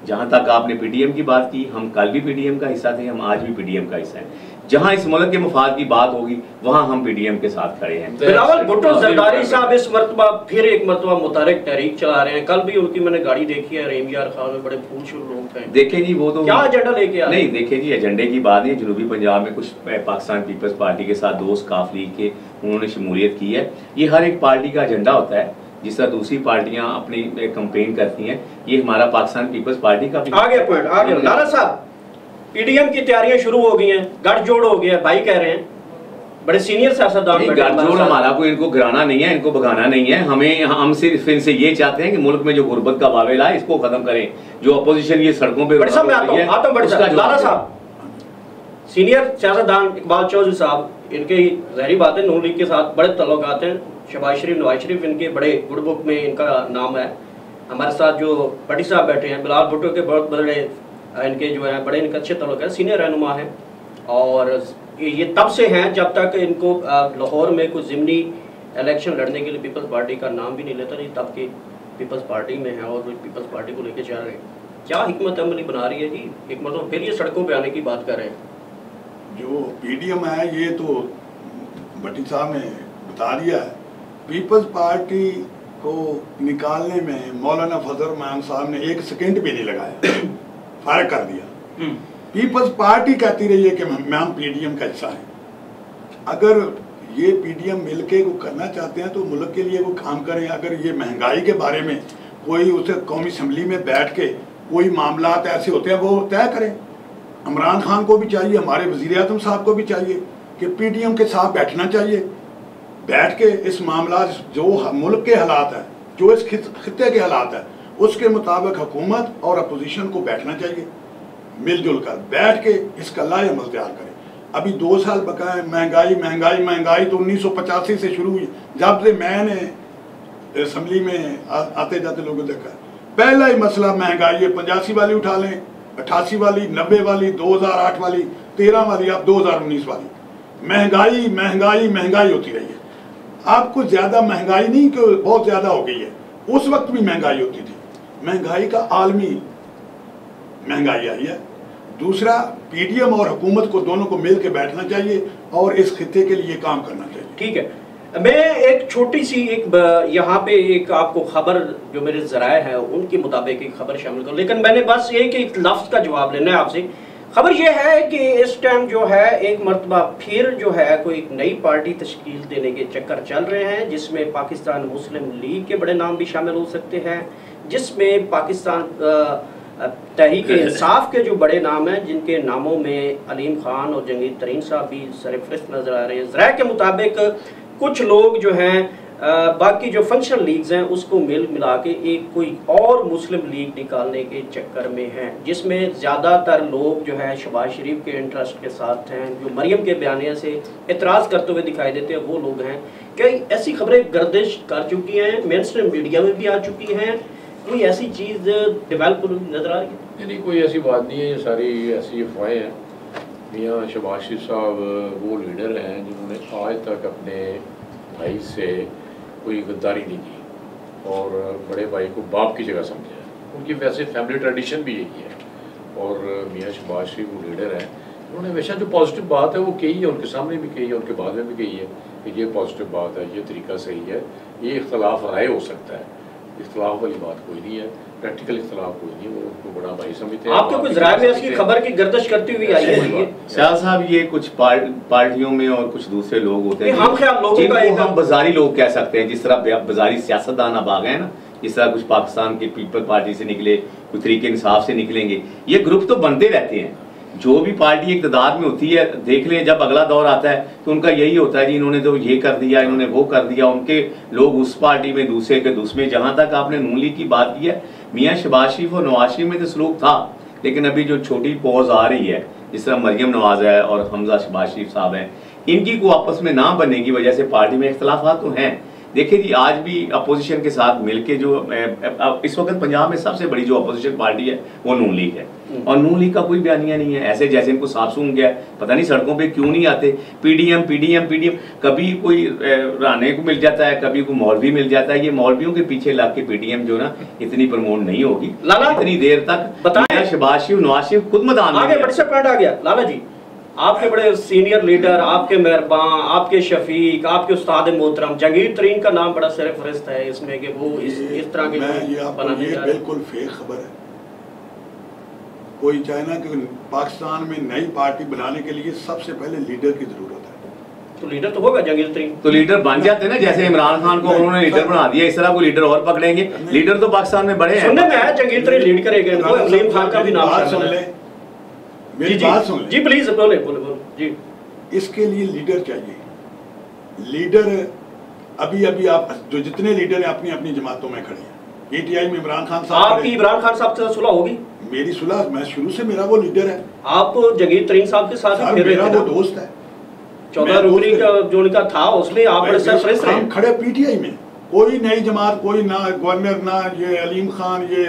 जहाँ तक आपने PTM की बात की, हम कल भी PTM का हिस्सा थे, हम आज भी PTM का हिस्सा हैं। जहाँ इस मुल्क के मफाद की बात होगी वहाँ हम PTM के साथ खड़े हैं। बिलावल भुट्टो जरदारी साहब इस मरतबा फिर एक मरतबा मुतारिक तहरीक चला रहे हैं। कल भी उनकी मैंने गाड़ी देखी है, रेम यार खान में बड़े फूल लोग हैं। देखे जी वो तो क्या एजेंडा लेके आ? नहीं देखे जी, एजेंडे की बात नहीं। जनूबी पंजाब में कुछ पाकिस्तान पीपल्स पार्टी के साथ दोस्त काफ लीग के उन्होंने शमूलियत की है। ये हर एक पार्टी का एजेंडा होता है, जिस तरह दूसरी पार्टियां अपनी कंपेन करती हैं, ये हमारा पाकिस्तान पीपल्स पार्टी का भी आगे पॉइंट आगे। लाला साहब, PTM की तैयारियां शुरू हो गई हैं, गठजोड़ हो गया, भाई कह रहे हैं, बड़े सीनियर सियासतदान। गठजोड़ हमारा कोई इनको गिराना नहीं है, इनको भगाना नहीं है। हम सिर्फ इनसे ये चाहते हैं कि मुल्क में जो गुर्बत का वावेला है इसको खत्म करें। जो अपोजिशन ये सड़कों पे लाला साहब, सीनियर सियासतदान इकबाल चौधरी साहब, इनके ज़ाहिरी बात है नून लीग के साथ बड़े तल्लुकात हैं। शहबाज शरीफ, नवाज शरीफ इनके बड़े गुड बुक में इनका नाम है। हमारे साथ जो भट्टी साहब बैठे हैं, बिलावल भुट्टो के बहुत बड़े इनके जो है बड़े इनके अच्छे तल्लुक हैं, सीनियर रहनुमा हैं। और ये तब से हैं जब तक इनको लाहौर में कोई ज़िमनी इलेक्शन लड़ने के लिए पीपल्स पार्टी का नाम भी नहीं लेता, नहीं तब के पीपल्स पार्टी में है और पीपल्स पार्टी को लेके चल रहे हैं। क्या हिकमत अमली बना रही है जी? एक मतलब फिर ये सड़कों पे आने की बात कर रहे हैं। जो PTM है ये तो भट्टी साहब ने बता दिया है। पीपल्स पार्टी को निकालने में मौलाना फजल रहमान साहब ने 1 सेकंड भी नहीं लगाया, फायर कर दिया। पीपल्स पार्टी कहती रही है कि हम PTM का हिस्सा है। अगर ये PTM मिलके को करना चाहते हैं तो मुल्क के लिए वो काम करें। अगर ये महंगाई के बारे में कोई उसे कौमी असम्बली में बैठ के कोई मामला ऐसे होते हैं वो तय करें। इमरान खान को भी चाहिए, हमारे वज़ीर आज़म साहब को भी चाहिए कि PTM के साथ बैठना चाहिए, बैठ के इस मामला जो मुल्क के हालात है, जो इस खित्ते के हालात है, उसके मुताबिक हुकूमत और अपोजिशन को बैठना चाहिए, मिलजुल कर बैठ के इसका लाएमल तैयार करें। अभी 2 साल बका है। महंगाई तो 1985 से शुरू हुई, जब से मैंने असम्बली में आते जाते लोगों देखा। पहला ही मसला महंगाई है। 85 वाली उठा लें, 88 वाली, 90 वाली, 2008 वाली, 13 वाली, अब 2019 वाली। महंगाई होती रही है। आपको ज्यादा महंगाई नहीं कि बहुत ज्यादा हो गई है, उस वक्त भी महंगाई होती थी। महंगाई का आलमी महंगाई आई है। दूसरा, PTM और हुकूमत को दोनों को मिल के बैठना चाहिए और इस खित्ते के लिए काम करना चाहिए। ठीक है, मैं एक छोटी सी यहाँ पे एक आपको खबर जो मेरे ज़राए हैं उनके मुताबिक एक खबर शामिल करूँ, लेकिन मैंने बस एक लफ्ज़ का जवाब लेना है आपसे। खबर यह है कि इस टाइम जो है एक मरतबा फिर जो है कोई एक नई पार्टी तश्कील देने के चक्कर चल रहे हैं, जिसमें पाकिस्तान मुस्लिम लीग के बड़े नाम भी शामिल हो सकते हैं, जिसमें पाकिस्तान तहरीक इंसाफ के जो बड़े नाम हैं, जिनके नामों में अलीम खान और जंगीर तरीन साहब भी सरफहरिस्त नज़र आ रहे हैं। ज़राए के मुताबिक कुछ लोग जो हैं बाकी जो फंक्शनल लीग्स हैं उसको मिला के एक कोई और मुस्लिम लीग निकालने के चक्कर में हैं, जिसमें ज़्यादातर लोग जो है शहबाज शरीफ के इंटरेस्ट के साथ हैं, जो मरियम के बयानिया से एतराज़ करते हुए दिखाई देते हैं वो लोग हैं। कई ऐसी खबरें गर्दिश कर चुकी हैं, मेन स्ट्रीम मीडिया में भी आ चुकी हैं, कोई ऐसी चीज़ डेवलप नज़र आ रही है? नहीं, कोई ऐसी बात नहीं है, ये सारी ऐसी अफवाहें हैं। मियाँ शहबाज शरीफ साहब वो लीडर हैं जिन्होंने आज तक अपने भाई से कोई गद्दारी नहीं की और बड़े भाई को बाप की जगह समझा है। उनकी वैसे फैमिली ट्रेडिशन भी यही है और मियाँ शहबाज शरीफ वो लीडर हैं, उन्होंने हमेशा जो पॉजिटिव बात है वो कही है, उनके सामने भी कही है, उनके बाद में भी कही है कि ये पॉजिटिव बात है, ये तरीका सही है, ये इख्तलाफ राय हो सकता है, इख्तलाफ वाली बात कोई नहीं है, प्रैक्टिकल इख्तलाफ कोई नहीं, वो उनको बड़ा भाई समझते हैं। आपको कुछ ज़राए में इसकी खबर की गर्दिश करती हुई आई है शाह साहब, ये कुछ पार्टियों में और कुछ दूसरे लोग होते हैं जिनको हम बाजारी लोग कह सकते हैं, जिस तरह बाजारी सियासतदान अब आ गए ना, जिस तरह कुछ पाकिस्तान की पीपल पार्टी से निकले, कुछ तरीके इंसाफ से निकलेंगे, ये ग्रुप तो बनते रहते हैं। जो भी पार्टी इक़्तिदार में होती है, देख लें जब अगला दौर आता है तो उनका यही होता है जी इन्होंने तो ये कर दिया, इन्होंने वो कर दिया, उनके लोग उस पार्टी में दूसरे के दूसरे। जहाँ तक आपने नून लीग की बात की है, मियाँ शहबाज शरीफ और नवाज शरीफ में तो सलूक था, लेकिन अभी जो छोटी पॉज आ रही है, जिस तरह मरियम नवाज है और हमजा शहबाज शरीफ साहब हैं, इनकी को आपस में ना बनने की वजह से पार्टी में इख्तलाफात तो हैं। देखिए जी, आज भी अपोजिशन के साथ मिलके जो इस वक्त पंजाब में सबसे बड़ी जो अपोजिशन पार्टी है वो नून लीग है, और नून लीग का कोई बयानिया नहीं है। ऐसे जैसे इनको साफ सूंघ गया, पता नहीं सड़कों पे क्यों नहीं आते। पीडीएम पीडीएम पीडीएम, कभी कोई राने को मिल जाता है, कभी कोई मौलवी मिल जाता है। ये मौलवियों के पीछे लग के पीडीएम जो ना इतनी प्रमोट नहीं होगी इतनी देर तक। शहबाज शरीफ नवाज शरीफ खुद मैदान में आ गया। लाला जी, आपके बड़े सीनियर लीडर, आपके मेहरबान, आपके शफीक, आपके उस्ताद मोहतरम जहांगीर तरीन का नाम बड़ा सरफहरिस्त है इसमें कि वो इस तरह के ये बिल्कुल फेक खबर है। कोई चाहे ना कि पाकिस्तान में नई पार्टी बनाने के लिए सबसे पहले लीडर की जरूरत है। तो लीडर तो होगा जहांगीर तरीन, तो लीडर बन जाते हैं ना, जैसे इमरान खान को उन्होंने लीडर बना दिया, इस तरह को लीडर और पकड़ेंगे। लीडर तो पाकिस्तान में बड़े हैं, सुनने में है जहांगीर तरीन लीड करेंगे, अलीम खान का भी नाम सुन ले, मेरी बात सुन ले जी, प्लीज बोले जी। इसके लिए लीडर चाहिए। लीडर अभी आप जो जितने लीडर हैं अपनी अपनी जमातों में खड़े हैं। पीटीआई में इमरान खान साहब, आपकी इमरान खान साहब से सुलह होगी? मेरी सुलह, मैं शुरू से मेरा वो लीडर है। आप जहांगीर तरीन साहब के साथ मेरा वो दोस्त है। 14 रुपये का जो उनका था उसमें आप बड़े सरफहरिस्त रहे। हम खड़े पीटीआई में, कोई नई जमात, कोई ना गवर्नर, ना ये अलीम खान, ये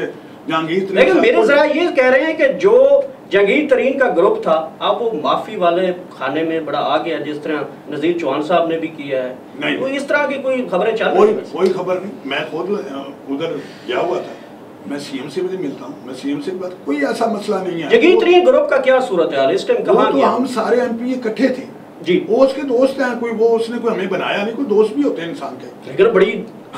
जहांगीर तरीन। लेकिन मेरे जरा ये कह रहे हैं कि जो जहांगीर तरीन का ग्रुप था अब वो माफी वाले खाने में बड़ा आ गया, जिस तरह नजीर चौहान साहब ने भी किया है। नहीं, तो इस तरह की कोई खबरें चल रही हैं? कोई खबर नहीं। मैं खुद उधर गया हुआ था, मैं सीएम से भी मिलता हूँ, मैं सीएम से बात, कोई ऐसा मसला नहीं है। जहांगीर तरीन ग्रुप का क्या सूरत है इस टाइम, कहाँ गया? हम सारे एमपी इकट्ठे थे जी, वो उसके दोस्त हैं। कोई वो उसने कोई हमें बनाया नहीं, कोई दोस्त भी होते हैं इंसान के। लेकिन बड़ी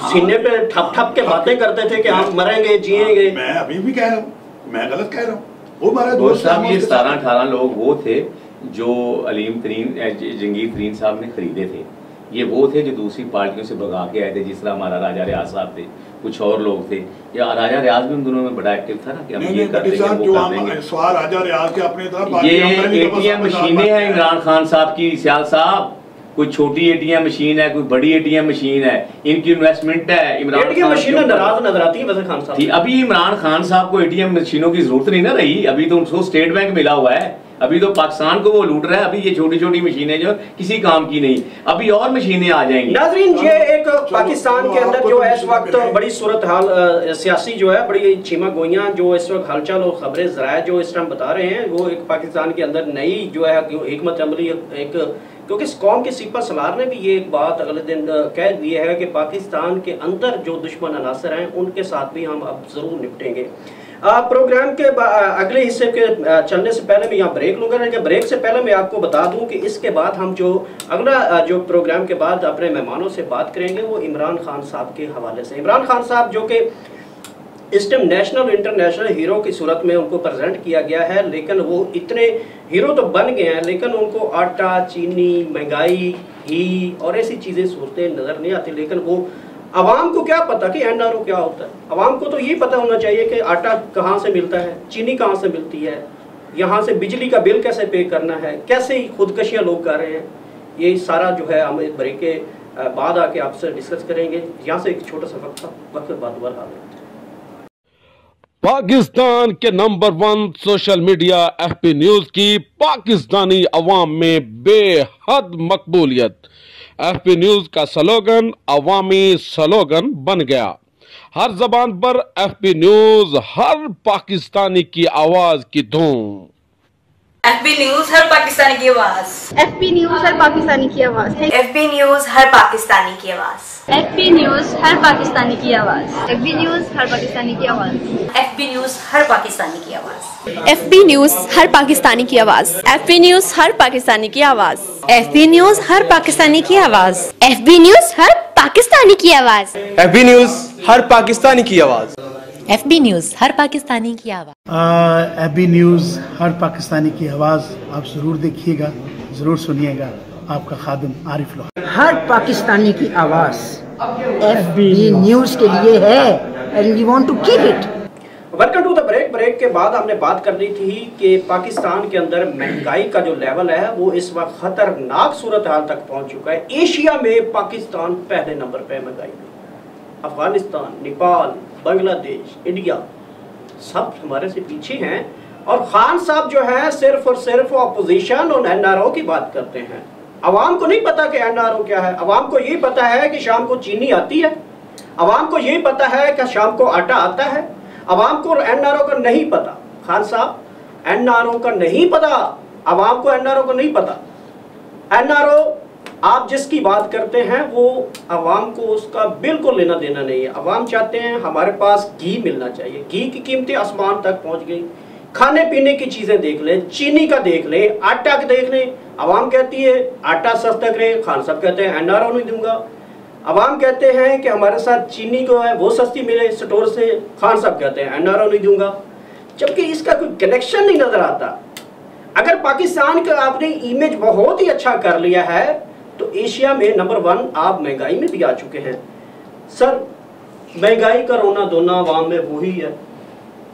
सीने पे ठप ठप के बातें करते थे कि हम मरेंगे जिएंगे। मैं अभी भी कह रहा हूँ, मैं गलत कह रहा हूँ। वो हमारा दोस्त साहब, ये 17-18 लोग वो थे जो अलीम तरीन जहांगीर तरीन साहब ने खरीदे थे। ये वो थे जो दूसरी पार्टियों से भगा के आए थे, जिस तरह हमारा राजा रियाज साहब थे, कुछ और लोग थे। या राजा रियाज भी उन दोनों में बड़ा एक्टिव था ना कि हम ये कर देंगे, वो कर देंगे। राजा रियाज के अपने तरफ ये एटीएम मशीनें हैं इमरान खान साहब की, सियाल साहब। कोई छोटी एटीएम मशीन है, कोई बड़ी एटीएम मशीन है, इनकी इन्वेस्टमेंट है। इमरान एटीएम मशीन नाराज नजर आती है वैसे खान साहब। अभी इमरान खान साहब को एटीएम मशीनों की जरूरत नहीं ना रही, अभी तो उनको स्टेट बैंक मिला हुआ है, अभी तो पाकिस्तान को वो लूट रहा है। अभी ये छोटी छोटी मशीनें जो किसी काम की नहीं, अभी और मशीनें आ जाएंगी। नाज़रीन, ये एक पाकिस्तान के अंदर जो है इस वक्त बड़ी सूरत हाल सियासी जो है बड़ी चीमा गोइयां जो इस वक्त हलचल और खबरें ज़राए जो इस टाइम बता रहे हैं, वो एक पाकिस्तान के अंदर नई जो है हिकमत अमली एक, क्योंकि इस कौम के सिपा सलार ने भी ये एक बात अगले दिन कह दी है कि पाकिस्तान के अंदर जो दुश्मन अनासर हैं उनके साथ भी हम अब ज़रूर निपटेंगे। प्रोग्राम के अगले हिस्से के चलने से पहले मैं यहाँ ब्रेक लूँगा, लेकिन ब्रेक से पहले मैं आपको बता दूँ कि इसके बाद हम जो अगला जो प्रोग्राम के बाद अपने मेहमानों से बात करेंगे वो इमरान खान साहब के हवाले से। इमरान खान साहब जो कि इस टाइम नेशनल इंटरनेशनल हीरो की सूरत में उनको प्रेजेंट किया गया है, लेकिन वो इतने हीरो तो बन गए हैं लेकिन उनको आटा, चीनी, महंगाई, घी और ऐसी चीज़ें सूरतें नज़र नहीं आती। लेकिन वो आवाम को क्या पता कि एनआरओ क्या होता है। आवाम को तो ये पता होना चाहिए कि आटा कहाँ से मिलता है, चीनी कहाँ से मिलती है, यहाँ से बिजली का बिल कैसे पे करना है, कैसे खुदकशियाँ लोग कर रहे हैं। ये सारा जो है हम इस ब्रेक के बाद आके आपसे डिस्कस करेंगे। यहाँ से एक छोटा सा वक्त बाद दोबारा आ गया। पाकिस्तान के number 1 social media FP news की पाकिस्तानी अवाम में बेहद मकबूलियत। एफपी न्यूज का स्लोगन अवामी स्लोगन बन गया। हर जबान पर एफपी न्यूज, हर पाकिस्तानी की आवाज की धूम। FB न्यूज हर पाकिस्तानी की आवाज। FB न्यूज हर पाकिस्तानी की आवाज। FB न्यूज हर पाकिस्तानी की आवाज। FB न्यूज हर पाकिस्तानी की आवाज। FB न्यूज हर पाकिस्तानी की आवाज। FB न्यूज हर पाकिस्तानी की आवाज। FB न्यूज हर पाकिस्तानी की आवाज। FB न्यूज हर पाकिस्तानी की आवाज। FB न्यूज हर पाकिस्तानी की आवाज। FB न्यूज हर पाकिस्तानी की आवाज। FB न्यूज हर पाकिस्तानी की आवाज। FB न्यूज हर पाकिस्तानी की आवाज। FB न्यूज हर पाकिस्तानी की आवाज। आप जरूर देखिएगा, जरूर सुनिएगा। आपका खादिम आरिफ लोहार। हर पाकिस्तानी की आवाज FB न्यूज के लिए है and we want to keep it। Welcome to the break के बाद हमने बात कर ली थी कि पाकिस्तान के अंदर महंगाई का जो लेवल है वो इस वक्त खतरनाक सूरत हाल तक पहुंच चुका है। एशिया में पाकिस्तान पहले नंबर पे महंगाई में। अफगानिस्तान, नेपाल, बांग्लादेश, इंडिया सब हमारे से पीछे हैं। और खान साहब जो है सिर्फ और सिर्फ अपोजिशन और NRO की बात करते हैं। अवाम को नहीं पता कि NRO क्या है। अवाम को यही पता है कि शाम को चीनी आती है, अवाम को यही पता है कि शाम को आटा आता है। अवाम को NRO का नहीं पता। खान साहब, NRO का नहीं पता, अवाम को NRO का नहीं पता। NRO आप जिसकी बात करते हैं वो अवाम को उसका बिल्कुल लेना देना नहीं है। अवाम चाहते हैं हमारे पास घी मिलना चाहिए। घी की कीमतें आसमान तक पहुंच गई। खाने पीने की चीज़ें देख लें, चीनी का देख लें, आटा का देख लें। अवाम कहती है आटा सस्ता करे, खान साहब कहते हैं NRO नहीं दूंगा। अवाम कहते हैं कि हमारे साथ चीनी को है वो सस्ती मिले स्टोर से, खान साहब कहते हैं NRO नहीं दूंगा। जबकि इसका कोई कनेक्शन नहीं नजर आता। अगर पाकिस्तान का आपने इमेज बहुत ही अच्छा कर लिया है तो एशिया में नंबर 1 आप महंगाई में भी आ चुके हैं। सर, महंगाई का रोना धोना अवाम में वही है।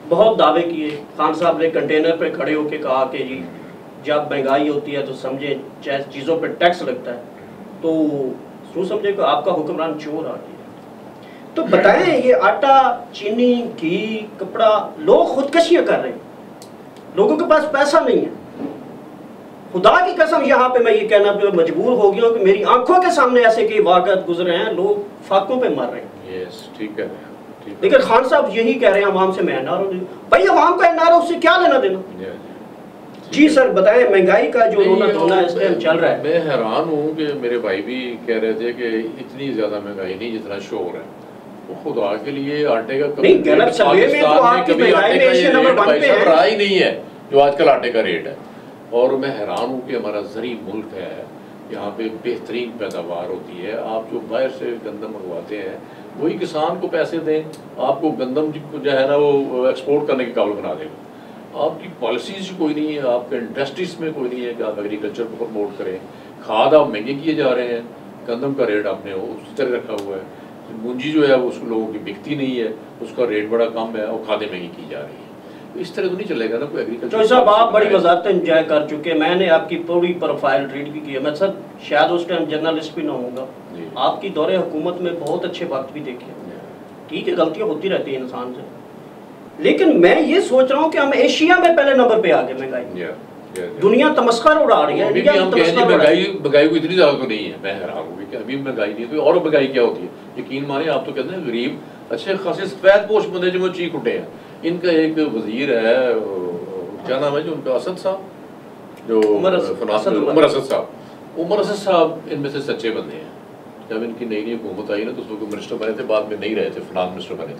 बहुत दावे किए, खान साहब ने कंटेनर पे खड़े होकर कहा कि जी जब महंगाई होती है तो समझे चाहे चीज़ों पे टैक्स लगता है तो सो समझे कि आपका हुक्मरान चोर आ गया। तो बताएं, ये आटा, चीनी, घी, कपड़ा, लोग खुदकशियां कर रहे हैं। लोगों के पास पैसा नहीं है। खुदा की कसम यहाँ पे मैं ये कहना मजबूर हो गया हूँ कि मेरी आंखों के सामने ऐसे कई वाक़यात गुजरे हैं, लोग फाकों पे मर रहे हैं। यस, ठीक है। लेकिन खान साहब यही कह रहे हैं अवाम से मैं NRO नहीं। भाई अवाम का NRO उससे क्या लेना देना। जी सर बताएं, महंगाई का जो रोना धोना इस टाइम चल रहा है। मैं हैरान हूँ कि मेरे भाई भी कह रहे थे कि इतनी ज्यादा महंगाई नहीं जितना शोर है। वो खुदा के लिए आटे का कभी रहा ही नहीं है जो आजकल आटे का रेट है। और मैं हैरान हूँ कि हमारा ज़री मुल्क है, यहाँ पे बेहतरीन पैदावार होती है। आप जो बाहर से गंदम मंगवाते हैं वही किसान को पैसे दें, आपको गंदम जो है ना वो एक्सपोर्ट करने के काबिल बना देगा। आपकी पॉलिसीज कोई नहीं है, आपके इंडस्ट्रीज में कोई नहीं है कि आप एग्रीकल्चर को प्रमोट करें। खाद आप महंगे किए जा रहे हैं, गंदम का रेट आपने उसी तरह रखा हुआ है। मूंजी जो है उसको लोगों की बिकती नहीं है, उसका रेट बड़ा कम है और खादें महंगी की जा रही है। इस तरह तो नहीं चलेगा ना कोई एग्रीकल्चर। तो साहब आप बड़ी वजारतें एंजॉय कर चुके, मैंने आपकी पूरी प्रोफाइल रीड भी की है। मैं सर शायद उस टाइम जर्नलिस्ट भी ना होऊंगा। आपकी दौरे हुकूमत में बहुत अच्छे वक्त भी देखे। ठीक है, गलतियां होती रहती है इंसान से, लेकिन मैं ये सोच रहा हूँ कि हम एशिया में पहले नंबर पे आ गए महंगाई। दुनिया तमस्कर उड़ा रही है। महंगाई को इतनी ज्यादा तो नहीं है। मैं हैरान हूँ कि अभी महंगाई नहीं है। और महंगाई क्या होती है यकीन माने, आप तो कहते हैं गरीब अच्छे खासे सफेद पोश बंदे जो चीख उठे हैं। इनका एक वजीर है, क्या नाम है जो उनका, असद साहब, जो उमर असद साहब इनमें से सच्चे बंदे हैं। जब इनकी नई नई हुकूमत आई ना तो उसमें मिनिस्टर बने थे, बाद में नहीं रहे थे, फिनांस मिनिस्टर बने थे।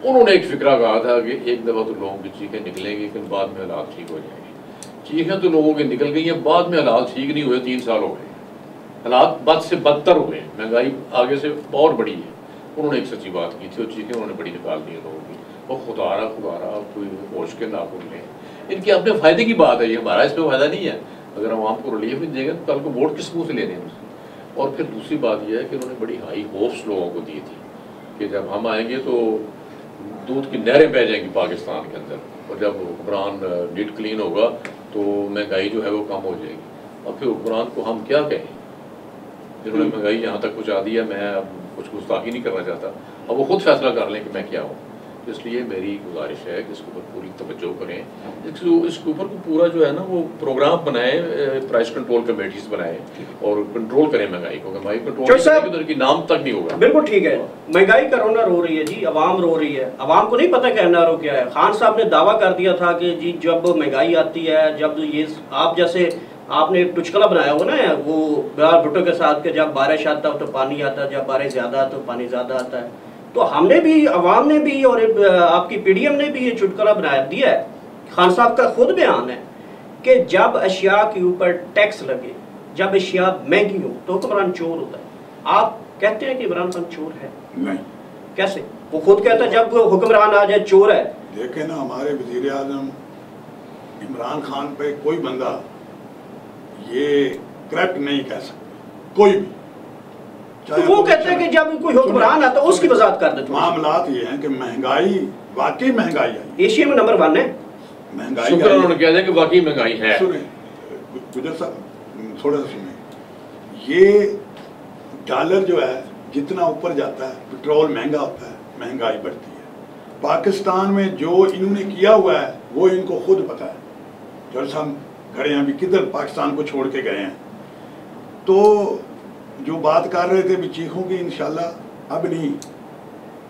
उन्होंने एक फिक्रा कहा था कि एक दफ़ा तो लोगों की चीखें निकलेंगी लेकिन बाद में हालात ठीक हो जाएंगे। चीखें तो लोगों की निकल गई हैं, बाद में हालात ठीक नहीं हुए। 3 साल हो गए, हालात बद से बदतर हुए, महंगाई आगे से और बढ़ी है। उन्होंने एक सच्ची बात की थी और चीखें उन्होंने बड़ी निकाल दी है लोगों की। और खुदारा कोई होश के नाखून लें। इनके अपने फ़ायदे की बात है, ये हमारा इसमें फ़ायदा नहीं है। अगर हम आपको रिलीफ नहीं देंगे तो कल को वोट किस मुँह से लेने हैं उससे। और फिर दूसरी बात यह है कि उन्होंने बड़ी हाई होप्स लोगों को दी थी कि जब हम आएंगे तो दूध की नहरें बह जाएंगी पाकिस्तान के अंदर, और जब हुक्मरान नीट क्लीन होगा तो महंगाई जो है वो कम हो जाएगी। और फिर हुक्मरान को हम क्या कहें जिन्होंने महंगाई यहाँ तक पहुँचा दी है। मैं अब कुछ गुस्ताखी नहीं करना चाहता, अब वो खुद फैसला कर लें कि मैं क्या हूँ। तो इसलिए मेरी गुजारिश है कि इसके ऊपर पूरी तवज्जो करें, इसके ऊपर पूरा जो है ना वो प्रोग्राम बनाए, प्राइस कंट्रोल कमेटीज बनाए और कंट्रोल करें महंगाई को। महंगाई कंट्रोल की नाम तक नहीं होगा। बिल्कुल ठीक है, महंगाई का रोना रो रही है जी, अवाम रो रही है, अवाम को नहीं पता कि एनआरओ क्या है। खान साहब ने दावा कर दिया था कि जी जब महंगाई आती है, जब ये आप जैसे आपने एक टुचकला बनाया हो ना वो बिलाल भुट्टो के साथ के जब बारिश आता है तो पानी आता है, जब बारिश ज़्यादा तो पानी ज़्यादा आता है। तो हमने भी, अवाम ने भी और आपकी पीडीएम ने भी ये चुटकुला बनाया दिया है। खान साहब का खुद बयान है कि जब अशिया के ऊपर टैक्स लगे, जब अशिया महंगी हो तो हुक्मरान चोर होता है। आप कहते हैं कि इमरान खान चोर है? नहीं। कैसे? वो खुद कहता है जब हुक्मरान आ जाए चोर है। देखे ना, हमारे वजीर आजम इमरान खान पे कोई बंदा ये करप्ट नहीं कह सकता, कोई भी। तो वो कहते हैं कि जब कोई हुक्मरान आता है उसकी वजाहत कर देते हैं। मामलात ये हैं कि महंगाई, वाकई महंगाई आई, एशिया में नंबर 1 है महंगाई। उन्होंने कह दिया कि वाकई महंगाई है। सुने गुजर साहब, थोड़ा सा सुने। ये डॉलर जो है जितना ऊपर जाता है पेट्रोल महंगा होता है, महंगाई बढ़ती है। पाकिस्तान में जो इन्होंने किया हुआ है वो इनको खुद पता है। जब हम खड़े हैं अभी किधर पाकिस्तान को छोड़ के गए हैं, तो जो बात कर रहे थे भी चीखोंगे इंशाल्लाह, अब नहीं,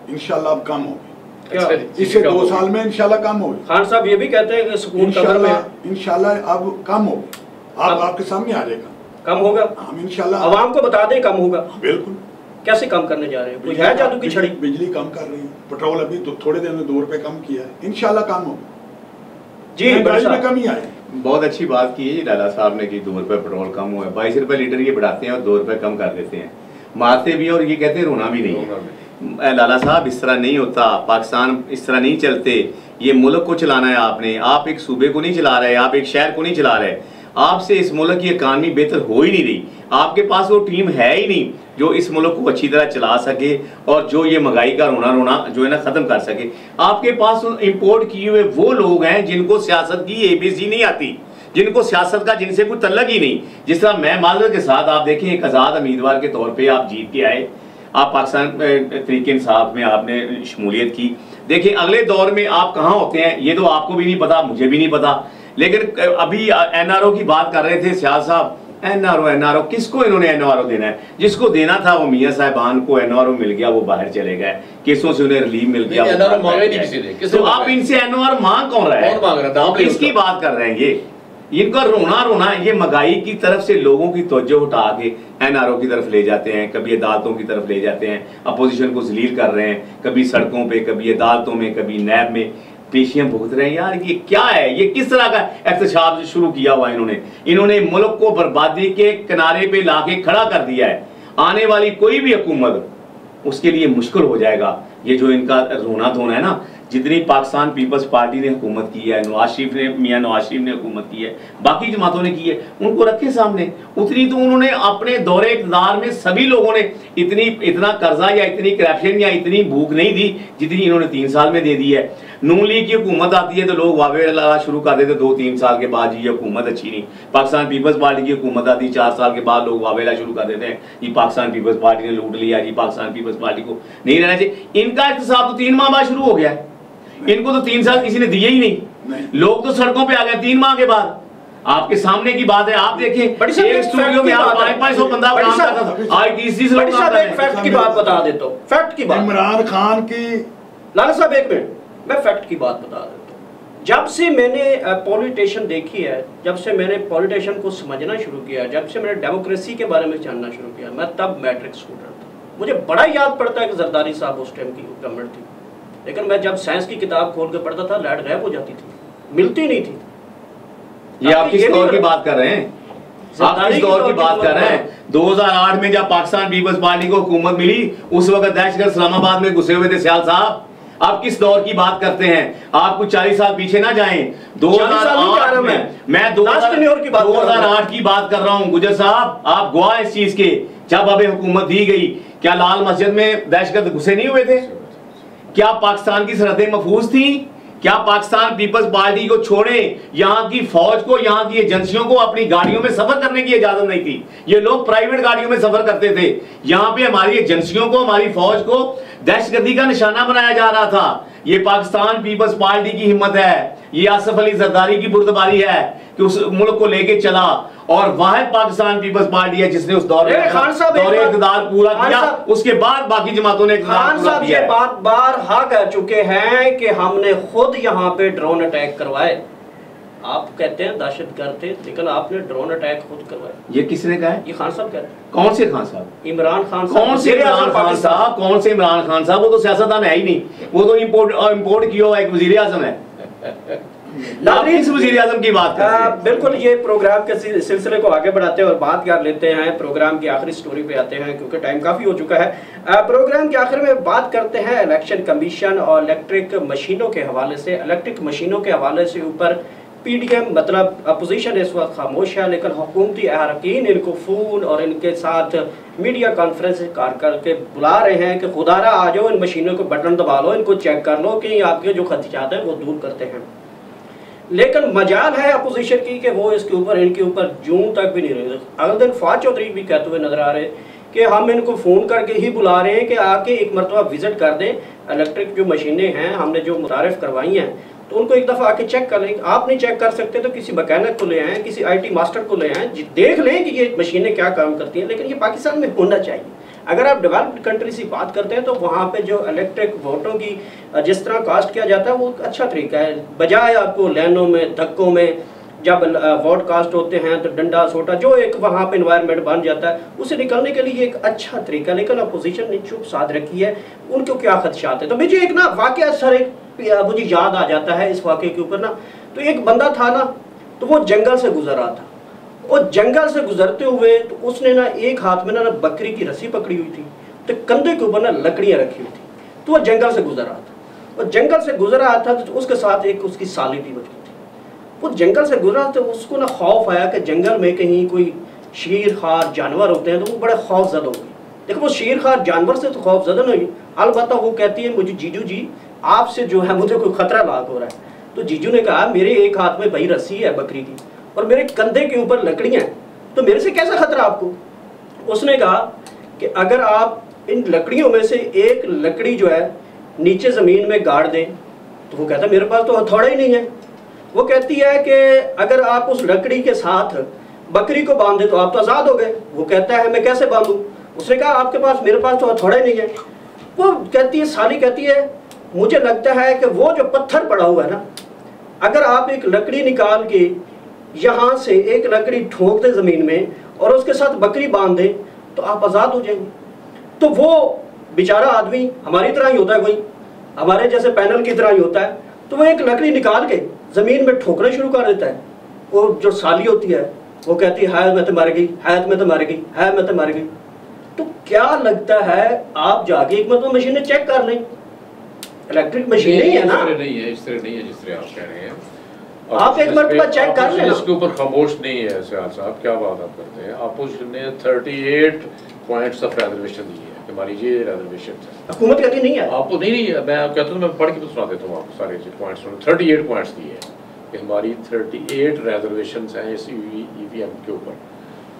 इंशाल्लाह अब कम होगी। इससे 2 साल में इंशाल्लाह कम होगी। खान साहब ये भी कहते हैं कि सुकून कब्र में इंशाल्लाह अब कम होगी। आपके सामने आ जाएगा, कम होगा। हम इंशाल्लाह आवाम को बता दें कम होगा। बिल्कुल। कैसे कम करने जा रहे हैं? कोई है जादू की छड़ी? बिजली कम कर रही है, पेट्रोल अभी तो थोड़े दिन में 2 रुपए कम किया है, इंशाल्लाह कम होगा जी, महंगाई में कमी आए। बहुत अच्छी बात की है लाला साहब ने कि 2 रुपए पेट्रोल कम हुआ है, 22 रुपए लीटर ये बढ़ाते हैं और 2 रुपए कम कर देते हैं, मारते भी और ये कहते हैं रोना भी नहीं है। लाला साहब इस तरह नहीं होता, पाकिस्तान इस तरह नहीं चलते। ये मुल्क को चलाना है आपने, आप एक सूबे को नहीं चला रहे, आप एक शहर को नहीं चला रहे। आपसे इस मुल्क की इकानमी बेहतर हो ही नहीं रही। आपके पास वो टीम है ही नहीं जो इस मुल्क को अच्छी तरह चला सके और जो ये महंगाई का रोना रोना जो है ना ख़त्म कर सके। आपके पास इंपोर्ट किए हुए वो लोग हैं जिनको सियासत की ABC नहीं आती, जिनको सियासत का जिनसे कोई तल्लक ही नहीं। जिस तरह मैं माजरत के साथ आप देखें एक आज़ाद उम्मीदवार के तौर पर आप जीत के आए, आप पाकिस्तान तहरीक इंसाफ में आपने शमूलियत की। देखिए अगले दौर में आप कहाँ होते हैं ये तो आपको भी नहीं पता, मुझे भी नहीं पता। लेकिन अभी NRO की बात कर रहे थे सियाज साहब, NRO किसको इन्होंने NRO देना है? जिसको देना था वो मियां साहिबान को NRO मिल गया, वो बाहर चले गए, केसों से उन्हें रिलीफ मिल गया। तो आप इनसे NRO मांग कौन रहा है? किसकी बात कर रहे हैं ये? इनका रोना रोना ये महंगाई की तरफ से लोगों की तवज्जो उठा के NRO की तरफ ले जाते हैं, कभी अदालतों की तरफ ले जाते हैं, अपोजिशन को जलील कर रहे हैं, कभी सड़कों पे, कभी अदालतों में, कभी नैब में पेशियां भुगत रहे हैं। यार ये क्या है? ये किस तरह का एहतसाब शुरू किया हुआ इन्होंने मुल्क को बर्बादी के किनारे पे लाके खड़ा कर दिया है। आने वाली कोई भी हुकूमत उसके लिए मुश्किल हो जाएगा। ये जो इनका रोना धोना है ना, जितनी पाकिस्तान पीपल्स पार्टी ने हुकूमत की है, मियां नवाज शरीफ ने हुकूमत की है, बाकी जमातों ने की है, उनको रखे सामने, उतनी तो उन्होंने अपने दौरे इक़्तिदार में सभी लोगों ने इतना कर्जा या इतनी करप्शन या इतनी भूख नहीं दी जितनी इन्होंने 3 साल में दे दी है। नून लीग की हुकूमत आती है तो लोग वावे लगा शुरू कर देते 2-3 साल के बाद, ये हुकूमत अच्छी नहीं। पाकिस्तान पीपल्स पार्टी की हुकूमत आती है 4 साल के बाद लोग वावेला शुरू कर देते हैं, ये पाकिस्तान पीपल्स पार्टी ने लूट लिया, जी पाकिस्तान पीपल्स पार्टी को नहीं रहना चाहिए। इनका एहतसाब तो 3 माह बाद शुरू हो गया है, इनको तो 3 साल किसी ने दिए ही नहीं। लोग तो सड़कों पे आ गए 3 माह के बाद। आपके सामने की बात है, आप देखें एक स्टूडियो में आप 500 बंदा काम करता था, आज 30 लोग काम कर रहे हैं। फैक्ट की बात बता देता हूं, फैक्ट की बात। इमरान खान की, लाला साहब एक मिनट, मैं फैक्ट की बात बता देता हूं। जब से मैंने पॉलिटिशियन देखी है, जब से मैंने पॉलिटिशियन को समझना शुरू किया, जब से मैंने डेमोक्रेसी के बारे में जानना शुरू किया, मैं तब मैट्रिक स्टूडेंट था। मुझे बड़ा याद पड़ता है कि जरदारी साहब उस टाइम की गवर्नमेंट थी, लेकिन मैं जब साइंस की किताब खोल के पढ़ता था लाइट गायब हो जाती थी, मिलती नहीं थी। ये आप किस दौर की बात कर रहे हैं? आप किस दौर की बात कर रहे हैं? 2008 में जब पाकिस्तान पीपल्स पार्टी को हुकूमत मिली, उस वक्त दहशतगर्द इस्लामाबाद में घुसे हुए थे सियाल साहब। आप किस दौर की बात करते हैं? आप कुछ 40 साल पीछे ना जाएं। 2008 में, मैं 2008 की बात कर रहा हूं गुजर साहब, आप गवाह इस चीज के। जब अभी हुकूमत दी गई, क्या लाल मस्जिद में दहशतगर्द घुसे नहीं हुए थे? क्या पाकिस्तान की सरहदें महफूज थी? क्या पाकिस्तान पीपल्स पार्टी को छोड़े यहाँ की फौज को, यहाँ की एजेंसियों को अपनी गाड़ियों में सफर करने की इजाजत नहीं थी? ये लोग प्राइवेट गाड़ियों में सफर करते थे। यहाँ पे हमारी एजेंसियों को, हमारी फौज को दहशतगर्दी का निशाना बनाया जा रहा था। ये पाकिस्तान पीपल्स पार्टी की हिम्मत है, ये आसिफ अली जरदारी की बुर्दबारी है कि उस मुल्क को लेके चला, और वाहिद पाकिस्तान पीपल्स पार्टी है जिसने उस दौरे इक़्तिदार पूरा किया, उसके बाद बाकी जमातों ने खान साहब ये बात बार कह चुके हैं कि हमने खुद यहाँ पे ड्रोन अटैक करवाए। आप कहते हैं दहशतगर्द थे, लेकिन आपने ड्रोन अटैक खुद करवाया। ये किसने कहा है? ये खान साहब कहते हैं। कौन से खान साहब? इमरान खान साहब। कौन से इमरान खान साहब? कौन से इमरान खान साहब? वो तो सियासतदान है ही नहीं, वो तो इम्पोर्ट किया हुआ एक वजीर आजम है। वजीर आजम की बात बिल्कुल। ये प्रोग्राम के सिलसिले को आगे बढ़ाते हैं और बात कर लेते हैं प्रोग्राम की आखिरी स्टोरी पे आते हैं, क्योंकि टाइम काफी हो चुका है। प्रोग्राम के आखिर में बात करते हैं इलेक्शन कमीशन और इलेक्ट्रिक मशीनों के हवाले से। इलेक्ट्रिक मशीनों के हवाले से ऊपर PDM मतलब अपोजिशन इस वक्त खामोश है, लेकिन हुकूमती अरकान इनको फ़ोन और इनके साथ मीडिया कॉन्फ्रेंस करके बुला रहे हैं कि खुदारा आ जाओ, इन मशीनों को बटन दबा लो, इनको चेक कर लो कि आपके जो खदशात हैं वो दूर करते हैं। लेकिन मजाल है अपोजिशन की कि वो इसके ऊपर इनके ऊपर जून तक भी नहीं रहे। अगले दिन फवाद चौधरी भी कहते हुए नजर आ रहे कि हम इनको फ़ोन करके ही बुला रहे हैं कि आके एक मरतबा विजिट कर दें, इलेक्ट्रिक जो मशीनें हैं हमने जो मुतारिफ करवाई हैं तो उनको एक दफ़ा आके चेक कर लें। आप नहीं चेक कर सकते तो किसी मैकेनिक को ले आएँ, किसी IT मास्टर को ले आएँ, देख लें कि ये मशीनें क्या काम करती हैं। लेकिन ये पाकिस्तान में होना चाहिए। अगर आप डेवलप्ड कंट्री से बात करते हैं तो वहाँ पे जो इलेक्ट्रिक वोटों की जिस तरह कास्ट किया जाता है वो अच्छा तरीका है, बजाय आपको लाइनों में धक्कों में जब वोट कास्ट होते हैं तो डंडा सोटा जो एक वहाँ पे इन्वायरमेंट बन जाता है उससे निकलने के लिए एक अच्छा तरीका। लेकिन अपोजिशन ने चुप साध रखी है, उनको क्या खदशात है। तो मुझे एक ना वाकया सर एक मुझे याद आ जाता है इस वाक़े के ऊपर ना। तो एक बंदा था ना, तो वो जंगल से गुजर रहा था, और जंगल से गुजरते हुए तो उसने ना एक हाथ में ना बकरी की रस्सी पकड़ी हुई थी, तो कंधे के ऊपर ना लकड़ियाँ रखी हुई थी। तो वो जंगल से गुजर रहा था, और जंगल से गुजर रहा था तो उसके साथ एक उसकी साली भी बची थी। वो जंगल से गुजरा तो उसको ना खौफ आया कि जंगल में कहीं कोई शेर खार जानवर होते हैं, तो वो बड़े खौफजदा हो गई। देखो वो शेर खार जानवर से तो खौफजदा नहीं, अलबत्ता वो कहती है मुझे जीजू जी आपसे जो है मुझे कोई खतरा लाक हो रहा है। तो जीजू ने कहा मेरे एक हाथ में भाई रस्सी है बकरी की और मेरे कंधे के ऊपर लकड़ियाँ हैं, तो मेरे से कैसा खतरा आपको। उसने कहा कि अगर आप इन लकड़ियों में से एक लकड़ी जो है नीचे ज़मीन में गाड़ दें, तो वो कहता है मेरे पास तो हथौड़ा ही नहीं है। वो कहती है कि अगर आप उस लकड़ी के साथ बकरी को बांध दें तो आप तो आज़ाद हो गए। वो कहता है मैं कैसे बांधूं। उसने कहा आपके पास मेरे पास तो हथौड़ा ही नहीं है। वो कहती है साली कहती है मुझे लगता है कि वो जो पत्थर पड़ा हुआ है ना, अगर आप एक लकड़ी निकाल के यहाँ से एक लकड़ी ठोक दें ज़मीन में और उसके साथ बकरी बांध दें तो आप आज़ाद हो जाएंगे। तो वो बेचारा आदमी हमारी तरह ही होता है, कोई हमारे जैसे पैनल की तरह ही होता है, तो वो एक लकड़ी निकाल के ज़मीन में ठोकना शुरू कर देता है। वो जो साली होती है वो कहती है मैं तो मर गई, है मैं तो मर गई, है मैं तो मर गई। तो क्या लगता है आप जाके एक मतलब मशीनें चेक कर लें, इलेक्ट्रिक मशीन नहीं है ना, नहीं है इस तरह नहीं है जिस तरह आप कह रहे हैं। आप एक मरतबा चेक कर लें। इसके ऊपर खामोश नहीं है सियाद साहब, क्या बात आप करते हैं। अपोजिशन ने 38 पॉइंट्स ऑफ रिजर्वेशन दी है, हमारी ये रिजर्वेशन है। हुकूमत कहती नहीं है आपको नहीं मैं कहता हूँ, मैं पढ़ के सुना देता हूँ आपको सारे पॉइंट्स। 38 पॉइंट्स दिए हैं कि हमारी 38 रिजर्वेशन हैं इस EVM के ऊपर।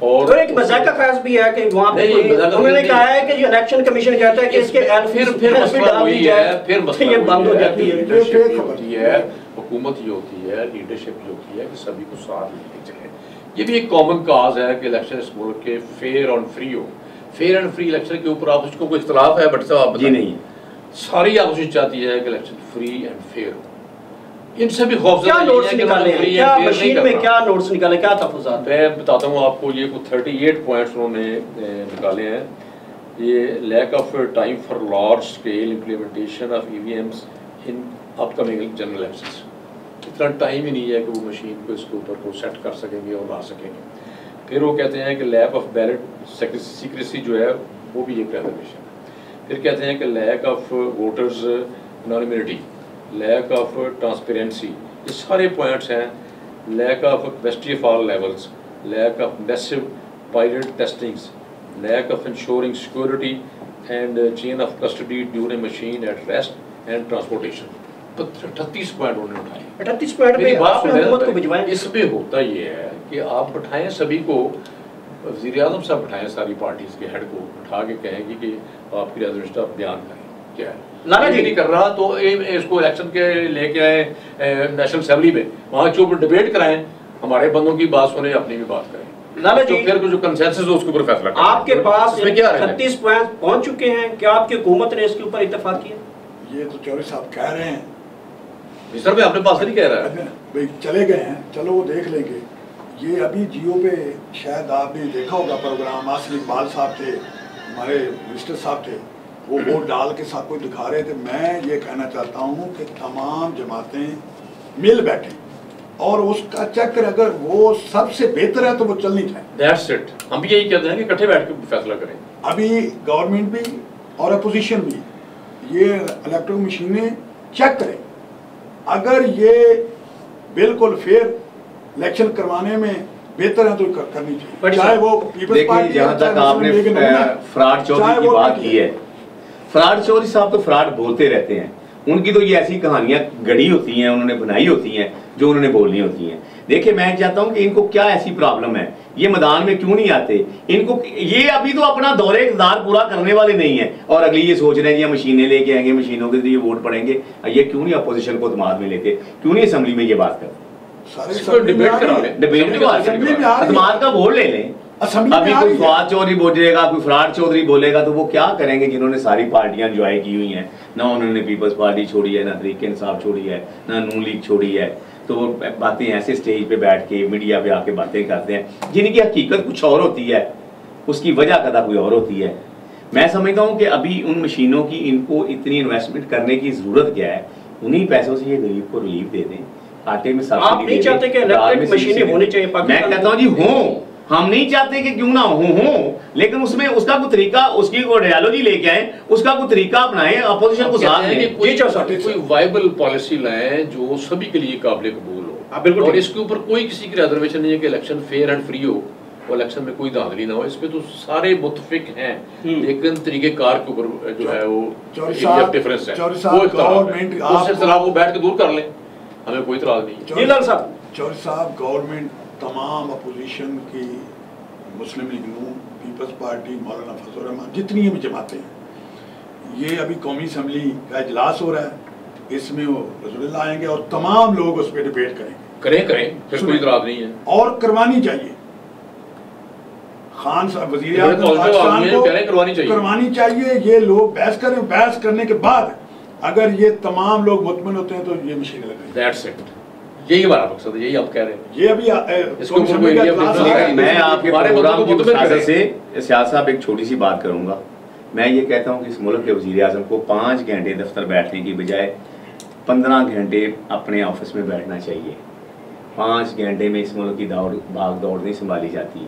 और तो एक मजाक का ख्याल भी है कि वहाँ पे उन्होंने कहा है कि जो इलेक्शन कमीशन कहता है कि इसके फिर मसला वही है, फिर मसला ये बंद हो जाती है। लीडरशिप होती है, हुकूमत ये होती है, लीडरशिप ये होती है कि सभी को साथ लेके चले। ये भी एक कॉमन काज है कि इलेक्शन इस मुल्क के फेयर और फ्री हो। फेयर एंड फ्री इलेक्शन के ऊपर आप उसको कोई इख्तलाफ है बट साहब जी नहीं, सारी अपोजिशन चाहती है कि इलेक्शन फ्री एंड फेयर हो। इनसे भी खौफ क्या नोट्स निकाले, क्या मशीन में क्या नोट्स निकाले, क्या तफज़ात। मैं बताता हूँ आपको, ये 38 पॉइंट्स उन्होंने निकाले हैं। ये lack of time for large scale implementation of EVMs in upcoming general elections. इतना टाइम ही नहीं है कि वो मशीन को इसके ऊपर को सेट कर सकेंगे और ला सकेंगे। फिर वो कहते हैं कि लैक ऑफ बैलेट सीक्रेसी जो है वो भी एक रिजर्वेशन है। फिर कहते हैं कि lack of voters anonymity, lack of transparency, ये सारे पॉइंट्स हैं। Lack of capacity of all levels, lack of massive pilot testings, lack of insuring security and chain of custody during machine at rest and transportation. तो 38 point उन्होंने उठाए। 38 point पे हुकूमत को भिजवाएं। इसमें होता ये है कि आप बिठाएं सभी को, वज़ीर आज़म साहब बिठाएं सारी पार्टीज़ के हेड को, उठा के कहेंगे कि आपकी रिजर्वेशन आप बयान करें। क्या है। लाला जी नहीं कर रहा तो इसको इलेक्शन के लेके आए नेशनल असेंबली में, वहाँ चुप डिबेट कराएं, हमारे बंदों की बात सुने, अपनी भी बात करें। लाला जी तो फिर जो कंसेंसस हो उसके ऊपर फैसला करें। आपके पास इसमें क्या 36 पॉइंट पहुंच चुके हैं, क्या आपकी हुकूमत ने इसके ऊपर इत्तेफाक किया? ये तो चौधरी साहब कह रहे हैं, मिस्टर भाई अपने पास नहीं कह रहा है भाई चले गए हैं, चलो वो देख लेंगे। ये अभी जियो पे शायद आपने देखा होगा प्रोग्राम, आसिफ इकबाल साहब थे, हमारे मिनिस्टर साहब थे, वो वोट डाल के सबको दिखा रहे थे। मैं ये कहना चाहता हूँ कि तमाम जमातें मिल बैठे और उसका चक्र अगर वो सबसे बेहतर है तो वो चलनी चाहिए। That's it। हम भी यही कहते हैं कि इकट्ठे बैठ के फैसला करें। अभी गवर्नमेंट भी और अपोजिशन भी ये इलेक्ट्रॉनिक मशीनें चेक करें, अगर ये बिल्कुल फेयर इलेक्शन करवाने में बेहतर है तो करनी चाहिए, चाहे वो पीपल्स पार्टी। जहाँ तक आपने फराड चौधरी की बात की है, फराड चौधरी साहब तो फराड बोलते रहते हैं, उनकी तो ये ऐसी कहानियां गढ़ी होती हैं, उन्होंने बनाई होती हैं जो उन्होंने बोलनी होती हैं। देखिए मैं चाहता हूं कि इनको क्या ऐसी प्रॉब्लम है, ये मैदान में क्यों नहीं आते? इनको ये अभी तो अपना दौरे इक़्तिदार पूरा करने वाले नहीं है और अगली ये सोच रहे हैं कि मशीनें लेके आएंगे, मशीनों के लिए वोट पड़ेंगे। ये क्यों नहीं अपोजिशन को दिमाग में लेते, क्यों नहीं असेंबली में ये बात करते? डिबेट करा लें, डिबेट दिमाग का वोट ले लें। अभी कोई फवाद चौधरी बोलेगा, कोई फराड चौधरी बोलेगा तो वो क्या करेंगे जिन्होंने सारी पार्टियां एंजॉय की हुई हैं? ना उन्होंने पीपल्स पार्टी छोड़ी है, ना तहरीक इंसाफ छोड़ी है, ना नून लीग छोड़ी है। तो वो बातें ऐसे स्टेज पे बैठ के मीडिया पे आके बातें करते हैं जिनकी हकीकत कुछ और होती है, उसकी वजह कदा कोई और होती है। मैं समझता हूँ कि अभी उन मशीनों की इनको इतनी इन्वेस्टमेंट करने की जरूरत क्या है? उन्हीं पैसों से ये गरीब को रिलीफ दे दें, आटे में आप नहीं चाहते कि इलेक्ट्रिक मशीनें होनी चाहिए पाकिस्तान? मैं कहता हूँ जी हों, हम नहीं चाहते कि क्यों ना हो, लेकिन उसमें उसका कोई तरीका, उसकी कोई डायलॉजी लेके आए, उसका कोई तरीका अपनाएं, अपोजिशन को साथ लें, कोई वायबल पॉलिसी लाएं जो सभी के लिए काबिल कबूल हो। और इसके ऊपर कोई किसी की रिजर्वेशन नहीं है कि इलेक्शन फेयर एंड फ्री हो, और इलेक्शन में कोई धांधली ना हो। इसमें तो सारे मुत्तफिक हैं, लेकिन तरीकेकार के ऊपर जो है वो डिफरेंस है, वो इख्तिलाफ को बैठ के दूर कर लें, हमें कोई इतराज नहीं है। चौधरी साहब गवर्नमेंट तमाम अपोजिशन की, मुस्लिम लीग नून, पीपल्स पार्टी, मौलाना फजल रहमान, जितनी भी जमातें हैं, ये अभी कौमी असम्बली का इजलास हो रहा है, इसमें वो रसूलुल्लाह आएंगे और तमाम लोग उस पर डिबेट करें, फिर कोई इतराज नहीं है और करवानी चाहिए। खान साहब वज़ीर आज़म पाकिस्तान को करवानी चाहिए। ये लोग बहस करें, बहस करने के बाद अगर ये तमाम लोग मुतमईन होते हैं तो ये मशीनें लगाएं। यही हमारा मकसद है, यही आप कह रहे हैं। ये अभी मैं आपके प्रोग्राम की वजाहत से सियाद साहब एक छोटी सी बात करूंगा। मैं ये कहता हूं कि इस मुल्क के वज़ीर आज़म को 5 घंटे दफ्तर बैठने की बजाय 15 घंटे अपने ऑफिस में बैठना चाहिए। 5 घंटे में इस मुल्क की भाग दौड़ नहीं संभाली जाती।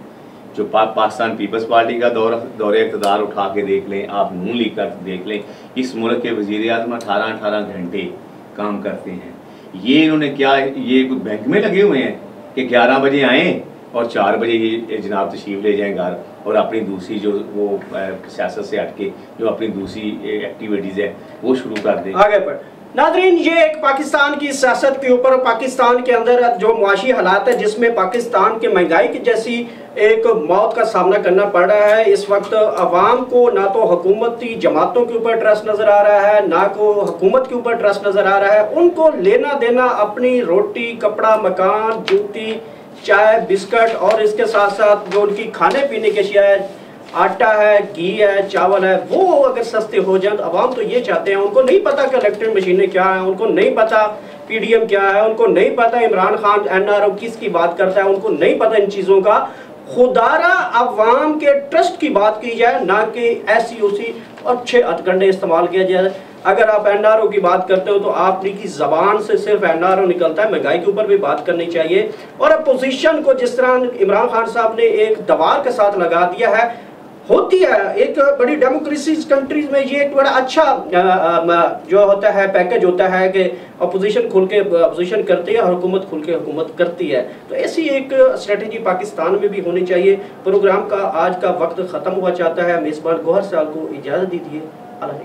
जो पाकिस्तान पीपल्स पार्टी का दौरे इक़्तिदार उठा के देख लें, आप नून लीग का देख लें, इस मुल्क के वज़ीर आज़म 18-18 घंटे काम करते हैं। ये इन्होंने क्या, ये कुछ बैंक में लगे हुए हैं कि 11 बजे आएँ और 4 बजे ये जनाब तशरीफ ले जाएं घर और अपनी दूसरी जो वो सियासत से हटके जो अपनी दूसरी एक्टिविटीज़ है वो शुरू कर दें। आगे बढ़ नाज़रीन, ये एक पाकिस्तान की सियासत के ऊपर, पाकिस्तान के अंदर जो मुआशी हालात है जिसमें पाकिस्तान के महंगाई की जैसी एक मौत का सामना करना पड़ रहा है। इस वक्त अवाम को ना तो हुकूमती जमातों के ऊपर ट्रस्ट नज़र आ रहा है, ना को हुकूमत के ऊपर ट्रस्ट नज़र आ रहा है। उनको लेना देना अपनी रोटी, कपड़ा, मकान, जूती, चाय, बिस्किट और इसके साथ साथ जो उनकी खाने पीने की अशिया है, आटा है, घी है, चावल है, वो अगर सस्ते हो जाए तो अवाम तो ये चाहते हैं। उनको नहीं पता कि इलेक्ट्रिक मशीनें क्या है, उनको नहीं पता PDM क्या है, उनको नहीं पता इमरान खान NRO किसकी बात करता है, उनको नहीं पता इन चीज़ों का। खुदारा अवाम के ट्रस्ट की बात की जाए, ना कि SCOC और 6 हथकंडे इस्तेमाल किया जाए। अगर आप NRO की बात करते हो तो आपकी ज़बान से सिर्फ NRO निकलता है, महंगाई के ऊपर भी बात करनी चाहिए। और अपोजिशन को जिस तरह इमरान खान साहब ने एक दबार के साथ लगा दिया है, होती है एक बड़ी डेमोक्रेसी कंट्रीज में ये एक बड़ा अच्छा जो होता है पैकेज होता है कि अपोजिशन खुल के अपोजिशन करती है और हुकूमत खुल के हुकूमत करती है। तो ऐसी एक स्ट्रेटजी पाकिस्तान में भी होनी चाहिए। प्रोग्राम का आज का वक्त ख़त्म हुआ चाहता है। मेज़बान गौहर साहब को इजाज़त दीजिए। अल्लाह